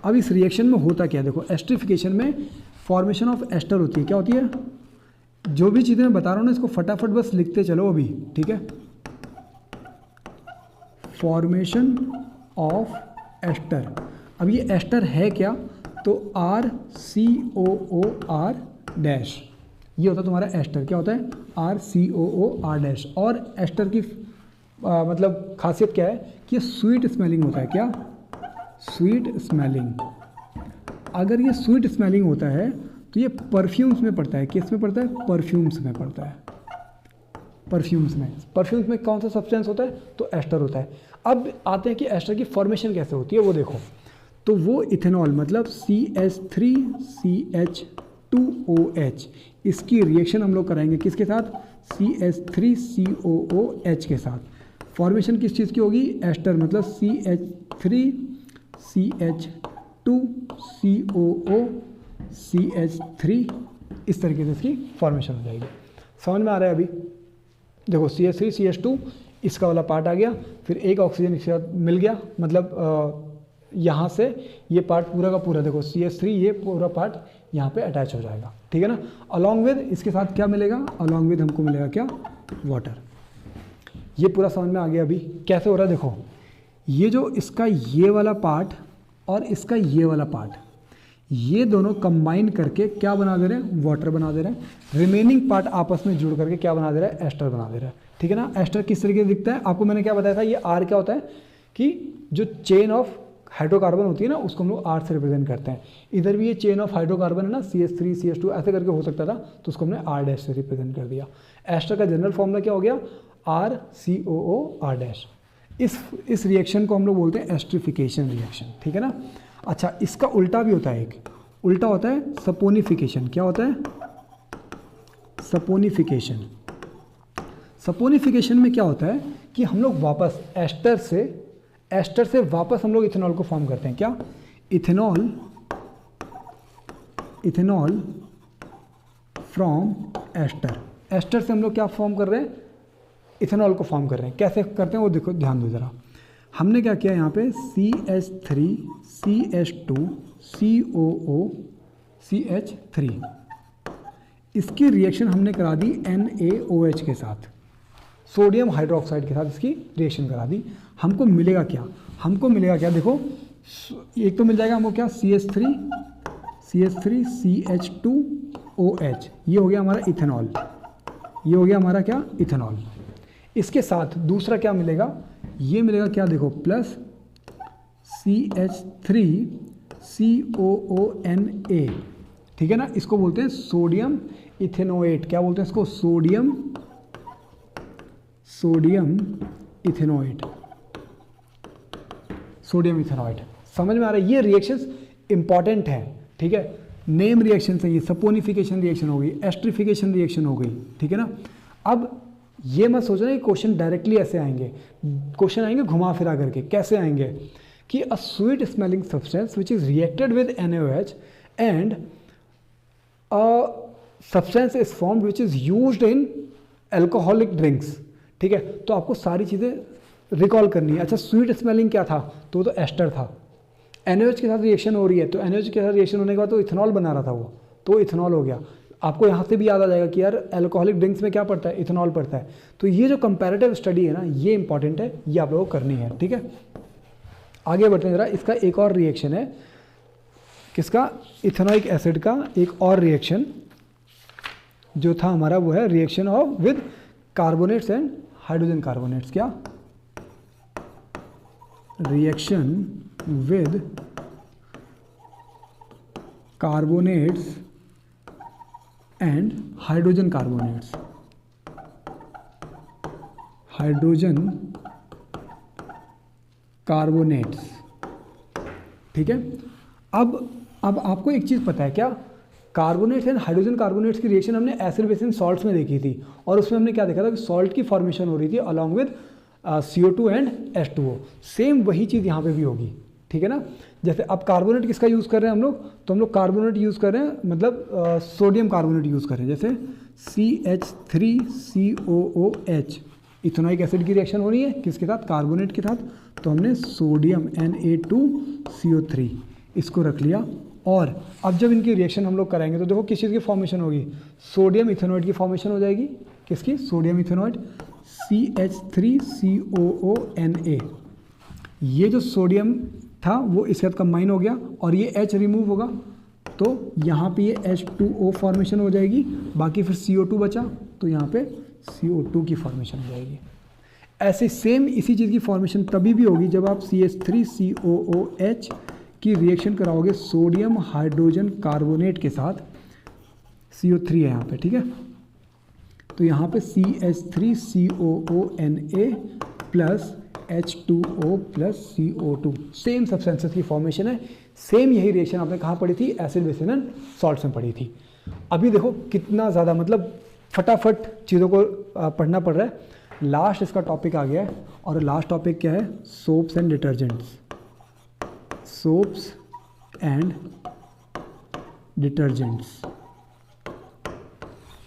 अब इस रिएक्शन में होता क्या है, देखो एस्ट्रिफिकेशन में फॉर्मेशन ऑफ एस्टर होती है। क्या होती है, जो भी चीज़ें मैं बता रहा हूँ ना इसको फटाफट बस लिखते चलो अभी, ठीक है। Formation of ester. अब ये एस्टर है क्या, तो RCOOR डैश, ये होता है तुम्हारा एस्टर। क्या होता है, RCOOR डैश। और एस्टर की मतलब खासियत क्या है कि ये स्वीट स्मेलिंग होता है। क्या, स्वीट स्मेलिंग। अगर ये स्वीट स्मेलिंग होता है तो ये परफ्यूम्स में पड़ता है। किस में पड़ता है, परफ्यूम्स में पड़ता है। परफ्यूम्स में कौन सा सब्सटेंस होता है, तो एस्टर होता है। अब आते हैं कि एस्टर की फॉर्मेशन कैसे होती है वो देखो। तो वो इथेनॉल मतलब CH3CH2OH, इसकी रिएक्शन हम लोग कराएंगे किसके साथ, CH3COOH के साथ। फॉर्मेशन किस चीज़ की होगी, एस्टर मतलब CH3CH2COOCH3, इस तरीके से इसकी फॉर्मेशन हो जाएगी। समझ में आ रहा है अभी। देखो CH3CH2 इसका वाला पार्ट आ गया, फिर एक ऑक्सीजन इसके साथ मिल गया, मतलब यहाँ से ये पार्ट पूरा का पूरा देखो CH3, ये पूरा पार्ट यहाँ पे अटैच हो जाएगा, ठीक है ना। अलॉन्ग विद इसके साथ क्या मिलेगा, अलॉन्ग विद हमको मिलेगा क्या, वाटर। ये पूरा समझ में आ गया। अभी कैसे हो रहा है देखो, ये जो इसका ये वाला पार्ट और इसका ये वाला पार्ट, ये दोनों कंबाइन करके क्या बना दे रहे हैं, वाटर बना दे रहे हैं। रिमेनिंग पार्ट आपस में जुड़ करके क्या बना दे रहा है, एस्टर बना दे रहा है, ठीक है ना। एस्टर किस तरीके से दिखता है, आपको मैंने क्या बताया था, ये R क्या होता है कि जो चेन ऑफ हाइड्रोकार्बन होती है ना, उसको हम लोग R से रिप्रेजेंट करते हैं। इधर भी ये चेन ऑफ हाइड्रोकार्बन है ना, CH3 CH2 ऐसे करके हो सकता था, तो उसको हमने R डैश से रिप्रेजेंट कर दिया। एस्टर का जनरल फॉर्मूला क्या हो गया, RCOOR डैश। इस रिएक्शन को हम लोग बोलते हैं एस्ट्रिफिकेशन रिएक्शन, ठीक है ना। अच्छा, इसका उल्टा भी होता है, एक उल्टा होता है सपोनिफिकेशन। क्या होता है, सपोनिफिकेशन। सपोनिफिकेशन में क्या होता है कि हम लोग वापस एस्टर से वापस हम लोग इथेनॉल को फॉर्म करते हैं। क्या, इथेनॉल फ्रॉम एस्टर। एस्टर से हम लोग क्या फॉर्म कर रहे हैं, इथेनॉल को फॉर्म कर रहे हैं। कैसे करते हैं वो देखो, ध्यान दो ज़रा। हमने क्या किया यहाँ पे, CH3 CH2 COOCH3, इसकी रिएक्शन हमने करा दी NaOH के साथ, सोडियम हाइड्रोक्साइड के साथ इसकी रिएक्शन करा दी। हमको मिलेगा क्या, देखो, एक तो मिल जाएगा हमको क्या, CH3 CH2OH, ये हो गया हमारा इथेनॉल, ये हो गया हमारा क्या, इथेनॉल। इसके साथ दूसरा क्या मिलेगा, ये मिलेगा क्या, देखो, प्लस CH3COONA, ठीक है ना। इसको बोलते हैं सोडियम इथेनोएट। क्या बोलते हैं इसको, सोडियम इथेनोएट। समझ में आ रहा है। ये रिएक्शंस इंपॉर्टेंट हैं, ठीक है। नेम रिएक्शन से ये सपोनिफिकेशन रिएक्शन हो गई, एस्ट्रिफिकेशन रिएक्शन हो गई, ठीक है ना। अब ये मत सोचना कि क्वेश्चन डायरेक्टली ऐसे आएंगे, क्वेश्चन आएंगे घुमा फिरा करके। कैसे आएंगे कि a sweet smelling substance which is reacted with NaOH and a substance is formed which is used in alcoholic drinks, ठीक है। तो आपको सारी चीज़ें रिकॉल करनी है। अच्छा, स्वीट स्मेलिंग क्या था, तो एस्टर था। NaOH के साथ रिएक्शन हो रही है, तो NaOH के साथ रिएक्शन होने के बाद तो इथेनॉल बना रहा था वो, तो इथेनॉल हो गया। आपको यहाँ से भी याद आ जाएगा कि यार अल्कोहलिक ड्रिंक्स में क्या पड़ता है, इथेनॉल पड़ता है। तो ये जो कंपैरेटिव स्टडी है ना, ये इंपॉर्टेंट है, ये आप लोगों को करनी है, ठीक है। आगे बढ़ते हैं जरा। इसका एक और रिएक्शन है, किसका, इथेनोइक एसिड का एक और रिएक्शन जो था हमारा, वो है reaction of with carbonates and hydrogen carbonates. क्या, reaction with carbonates and hydrogen carbonates, ठीक है। अब आपको एक चीज़ पता है क्या, कार्बोनेट्स एंड हाइड्रोजन कार्बोनेट्स की रिएक्शन हमने एसिड बेस इन सॉल्ट्स में देखी थी, और उसमें हमने क्या देखा था कि सॉल्ट की फॉर्मेशन हो रही थी along with CO2 and H2O। Same वही चीज़ यहाँ पे भी होगी, ठीक है ना। जैसे अब कार्बोनेट किसका यूज़ कर रहे हैं हम लोग, तो हम लोग कार्बोनेट यूज़ कर रहे हैं, मतलब सोडियम कार्बोनेट यूज़ कर रहे हैं। जैसे CH3COOH, इथेनोइक एसिड की रिएक्शन हो रही है किसके साथ, कार्बोनेट के साथ, तो हमने सोडियम Na2CO3 इसको रख लिया। और अब जब इनकी रिएक्शन हम लोग कराएंगे तो देखो किस चीज़ की फॉर्मेशन होगी, सोडियम इथेनॉइड की फॉर्मेशन हो जाएगी। किसकी? Sodium ethanoid, CH3COONA। ये जो सोडियम था वो इसके साथ कंबाइन हो गया और ये H रिमूव होगा तो यहाँ पे ये H2O फॉर्मेशन हो जाएगी, बाकी फिर CO2 बचा तो यहाँ पे CO2 की फॉर्मेशन हो जाएगी। ऐसे सेम इसी चीज़ की फॉर्मेशन तभी भी होगी जब आप CH3COOH की रिएक्शन कराओगे सोडियम हाइड्रोजन कार्बोनेट के साथ, CO3 है यहाँ पे, ठीक है। तो यहाँ पे CH3COONA plus H2O plus CO2 same substances की फॉर्मेशन है। सेम यही रिएक्शन आपने कहाँ पढ़ी थी? एसिड बेसिन एंड सॉल्ट्स में पढ़ी थी। अभी देखो कितना ज़्यादा मतलब फटाफट चीज़ों को पढ़ना पड़ रहा है। लास्ट इसका टॉपिक आ गया है और लास्ट टॉपिक क्या है? Soaps and detergents. Soaps and detergents,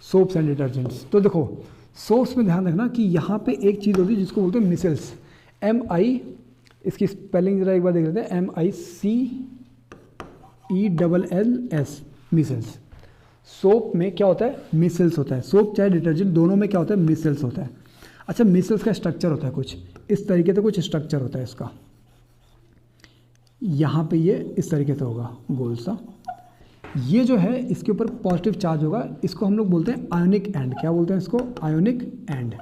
soaps and detergents. तो देखो सोप्स में ध्यान रखना कि यहाँ पे एक चीज़ होती है जिसको बोलते हैं मिसल्स, MI, इसकी स्पेलिंग जरा एक बार देख लेते हैं, MICELLS, मिसल्स। सोप में क्या होता है? मिसल्स होता है। सोप चाहे डिटर्जेंट दोनों में क्या होता है? मिसल्स होता है। अच्छा, मिसल्स का स्ट्रक्चर होता है कुछ इस तरीके से, कुछ स्ट्रक्चर होता है इसका। यहाँ पे ये इस तरीके से होगा गोल सा, ये जो है इसके ऊपर पॉजिटिव चार्ज होगा, इसको हम लोग बोलते हैं आयोनिक एंड। क्या बोलते हैं इसको? Ionic and.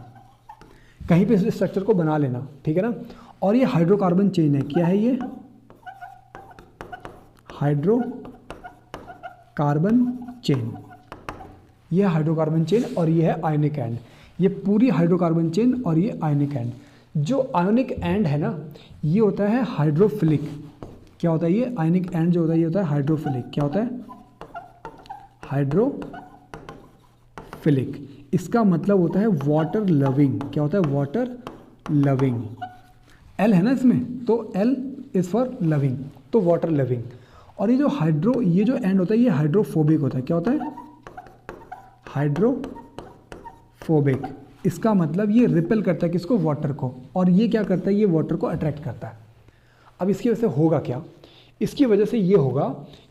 कहीं पे इस स्ट्रक्चर को बना लेना, ठीक है ना। और ये हाइड्रोकार्बन चेन है। क्या है ये? Hydrocarbon chain. ये हाइड्रोकार्बन चेन और ये है आयोनिक एंड। ये पूरी हाइड्रोकार्बन चेन और ये आयोनिक एंड। जो आयोनिक एंड है ना ये होता है हाइड्रोफिलिक। क्या होता है ये? आयोनिक एंड जो होता है ये होता है हाइड्रोफिलिक। क्या होता है? हाइड्रोफिलिक। इसका मतलब होता है वाटर लविंग। क्या होता है? Water loving. एल है ना इसमें, तो एल इज फॉर लविंग, तो वाटर लविंग। और ये जो एंड होता है ये हाइड्रोफोबिक होता है। क्या होता है? हाइड्रोफोबिक। इसका मतलब ये रिपेल करता है किसको? वाटर को। और ये क्या करता है? ये वाटर को अट्रैक्ट करता है। अब इसकी वजह से होगा क्या? इसकी वजह से ये होगा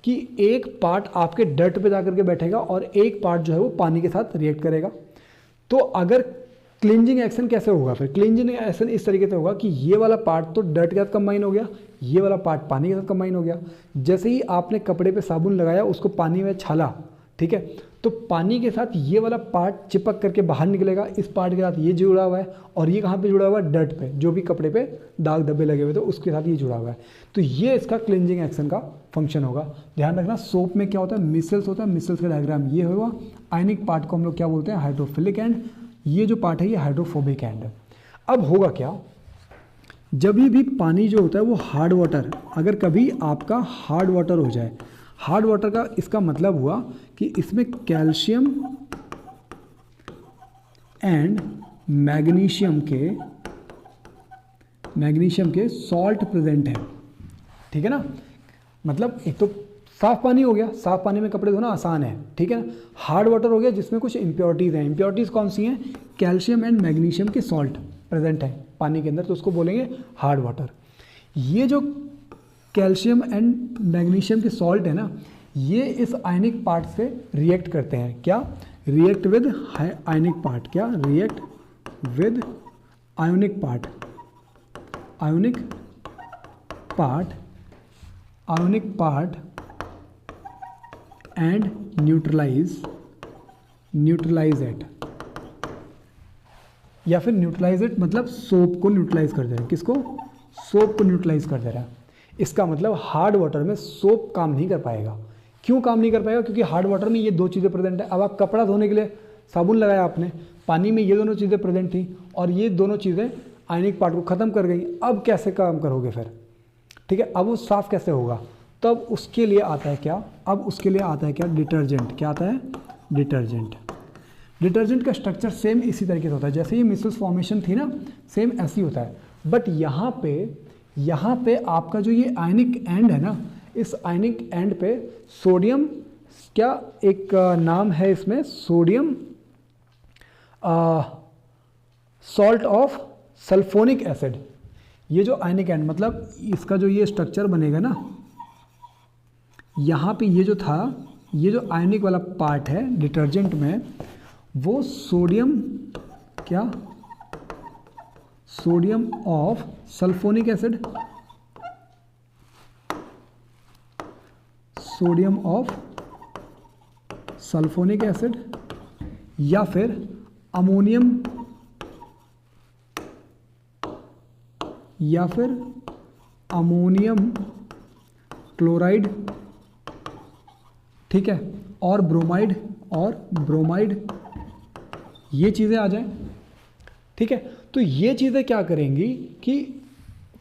कि एक पार्ट आपके डर्ट पे जाकर के बैठेगा और एक पार्ट जो है वो पानी के साथ रिएक्ट करेगा। तो अगर क्लींजिंग एक्शन कैसे होगा? फिर क्लींजिंग एक्शन इस तरीके से होगा कि ये वाला पार्ट तो डर्ट के साथ कंबाइन हो गया, ये वाला पार्ट पानी के साथ कंबाइन हो गया। जैसे ही आपने कपड़े पे साबुन लगाया, उसको पानी में छाला, ठीक है, तो पानी के साथ ये वाला पार्ट चिपक करके बाहर निकलेगा, इस पार्ट के साथ ये जुड़ा हुआ है, और ये कहाँ पे जुड़ा हुआ है? डर्ट पे, जो भी कपड़े पे दाग धब्बे लगे हुए थे उसके साथ ये जुड़ा हुआ है। तो ये इसका क्लींजिंग एक्शन का फंक्शन होगा। ध्यान रखना, सोप में क्या होता है? मिसल्स होता है। मिसल्स का डायग्राम ये होगा। आयनिक पार्ट को हम लोग क्या बोलते हैं? Hydrophilic and. ये जो पार्ट है ये हाइड्रोफोबिक एंड। अब होगा क्या? जब भी पानी जो होता है वो हार्ड वाटर, अगर कभी आपका हार्ड वाटर हो जाए, हार्ड वाटर का इसका मतलब हुआ कि इसमें कैल्शियम एंड मैग्नीशियम के सॉल्ट प्रेजेंट है, ठीक है ना। मतलब एक तो साफ पानी हो गया, साफ पानी में कपड़े धोना आसान है, ठीक है ना। हार्ड वाटर हो गया जिसमें कुछ इंप्योरिटीज़ हैं। इंप्योरिटीज़ कौन सी हैं? कैल्शियम एंड मैग्नीशियम के सॉल्ट प्रेजेंट है पानी के अंदर, तो उसको बोलेंगे हार्ड वाटर। ये जो कैल्शियम एंड मैग्नीशियम के सॉल्ट है ना, ये इस आयनिक पार्ट से रिएक्ट करते हैं। क्या? React with ionic part. क्या? React with ionic part. Ionic part and neutralise it, या फिर न्यूट्रलाइज इट मतलब सोप को न्यूट्रलाइज कर दे रहा है। किसको? सोप को न्यूट्रलाइज कर दे रहा है। इसका मतलब हार्ड वाटर में सोप काम नहीं कर पाएगा। क्यों काम नहीं कर पाएगा? क्योंकि हार्ड वाटर में ये दो चीज़ें प्रेजेंट है। अब आप कपड़ा धोने के लिए साबुन लगाया आपने, पानी में ये दोनों चीज़ें प्रेजेंट थी और ये दोनों चीज़ें आयनिक पार्ट को ख़त्म कर गई। अब कैसे काम करोगे फिर? ठीक है, अब वो साफ़ कैसे होगा? तब उसके लिए आता है क्या? अब उसके लिए आता है क्या? डिटर्जेंट। क्या आता है? डिटर्जेंट। डिटर्जेंट का स्ट्रक्चर सेम इसी तरीके से होता है। जैसे ये मिसल्स फॉर्मेशन थी ना, सेम ऐसी होता है। बट यहाँ पे आपका जो ये आयनिक एंड है ना, इस आयनिक एंड पे सोडियम, क्या एक नाम है इसमें, sodium salt of sulphonic acid. ये जो आयनिक एंड मतलब इसका जो ये स्ट्रक्चर बनेगा ना, यहाँ पे ये जो था, ये जो आयनिक वाला पार्ट है डिटर्जेंट में, वो सोडियम, क्या, sodium of sulphonic acid, sodium of sulphonic acid, या फिर अमोनियम, या फिर अमोनियम क्लोराइड, ठीक है, और ब्रोमाइड, ये चीज़ें आ जाएं, ठीक है। तो ये चीज़ें क्या करेंगी कि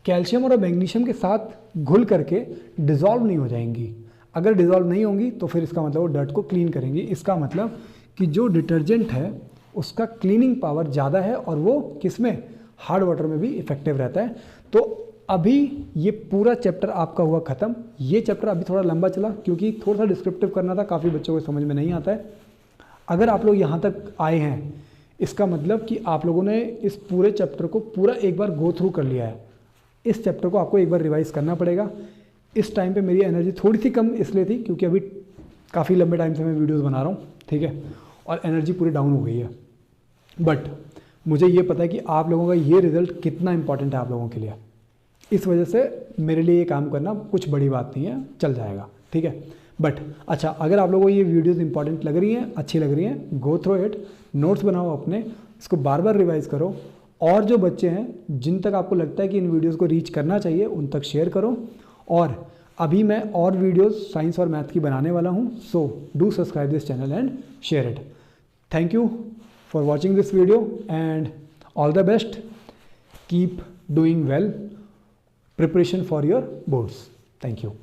कैल्शियम और मैग्नीशियम के साथ घुल करके डिज़ोल्व नहीं हो जाएंगी। अगर डिज़ोल्व नहीं होंगी तो फिर इसका मतलब वो डर्ट को क्लीन करेंगी। इसका मतलब कि जो डिटर्जेंट है उसका क्लीनिंग पावर ज़्यादा है और वो किस में, हार्ड वाटर में भी इफेक्टिव रहता है। तो अभी ये पूरा चैप्टर आपका हुआ ख़त्म। ये चैप्टर अभी थोड़ा लंबा चला क्योंकि थोड़ा सा डिस्क्रिप्टिव करना था, काफ़ी बच्चों को समझ में नहीं आता है। अगर आप लोग यहाँ तक आए हैं इसका मतलब कि आप लोगों ने इस पूरे चैप्टर को पूरा एक बार गो थ्रू कर लिया है। इस चैप्टर को आपको एक बार रिवाइज़ करना पड़ेगा। इस टाइम पे मेरी एनर्जी थोड़ी सी कम इसलिए थी क्योंकि अभी काफ़ी लंबे टाइम से मैं वीडियोस बना रहा हूँ, ठीक है, और एनर्जी पूरी डाउन हो गई है। बट मुझे ये पता है कि आप लोगों का ये रिज़ल्ट कितना इंपॉर्टेंट है आप लोगों के लिए। इस वजह से मेरे लिए ये काम करना कुछ बड़ी बात नहीं है, चल जाएगा, ठीक है। बट अच्छा, अगर आप लोगों को ये वीडियोस इंपॉर्टेंट लग रही हैं, अच्छी लग रही हैं, गो थ्रू इट, नोट्स बनाओ अपने, इसको बार बार रिवाइज करो। और जो बच्चे हैं जिन तक आपको लगता है कि इन वीडियोस को रीच करना चाहिए उन तक शेयर करो। और अभी मैं और वीडियोस साइंस और मैथ की बनाने वाला हूँ, so do subscribe this channel and share it. Thank you for watching this video and all the best, keep doing well, preparation for your boards. Thank you.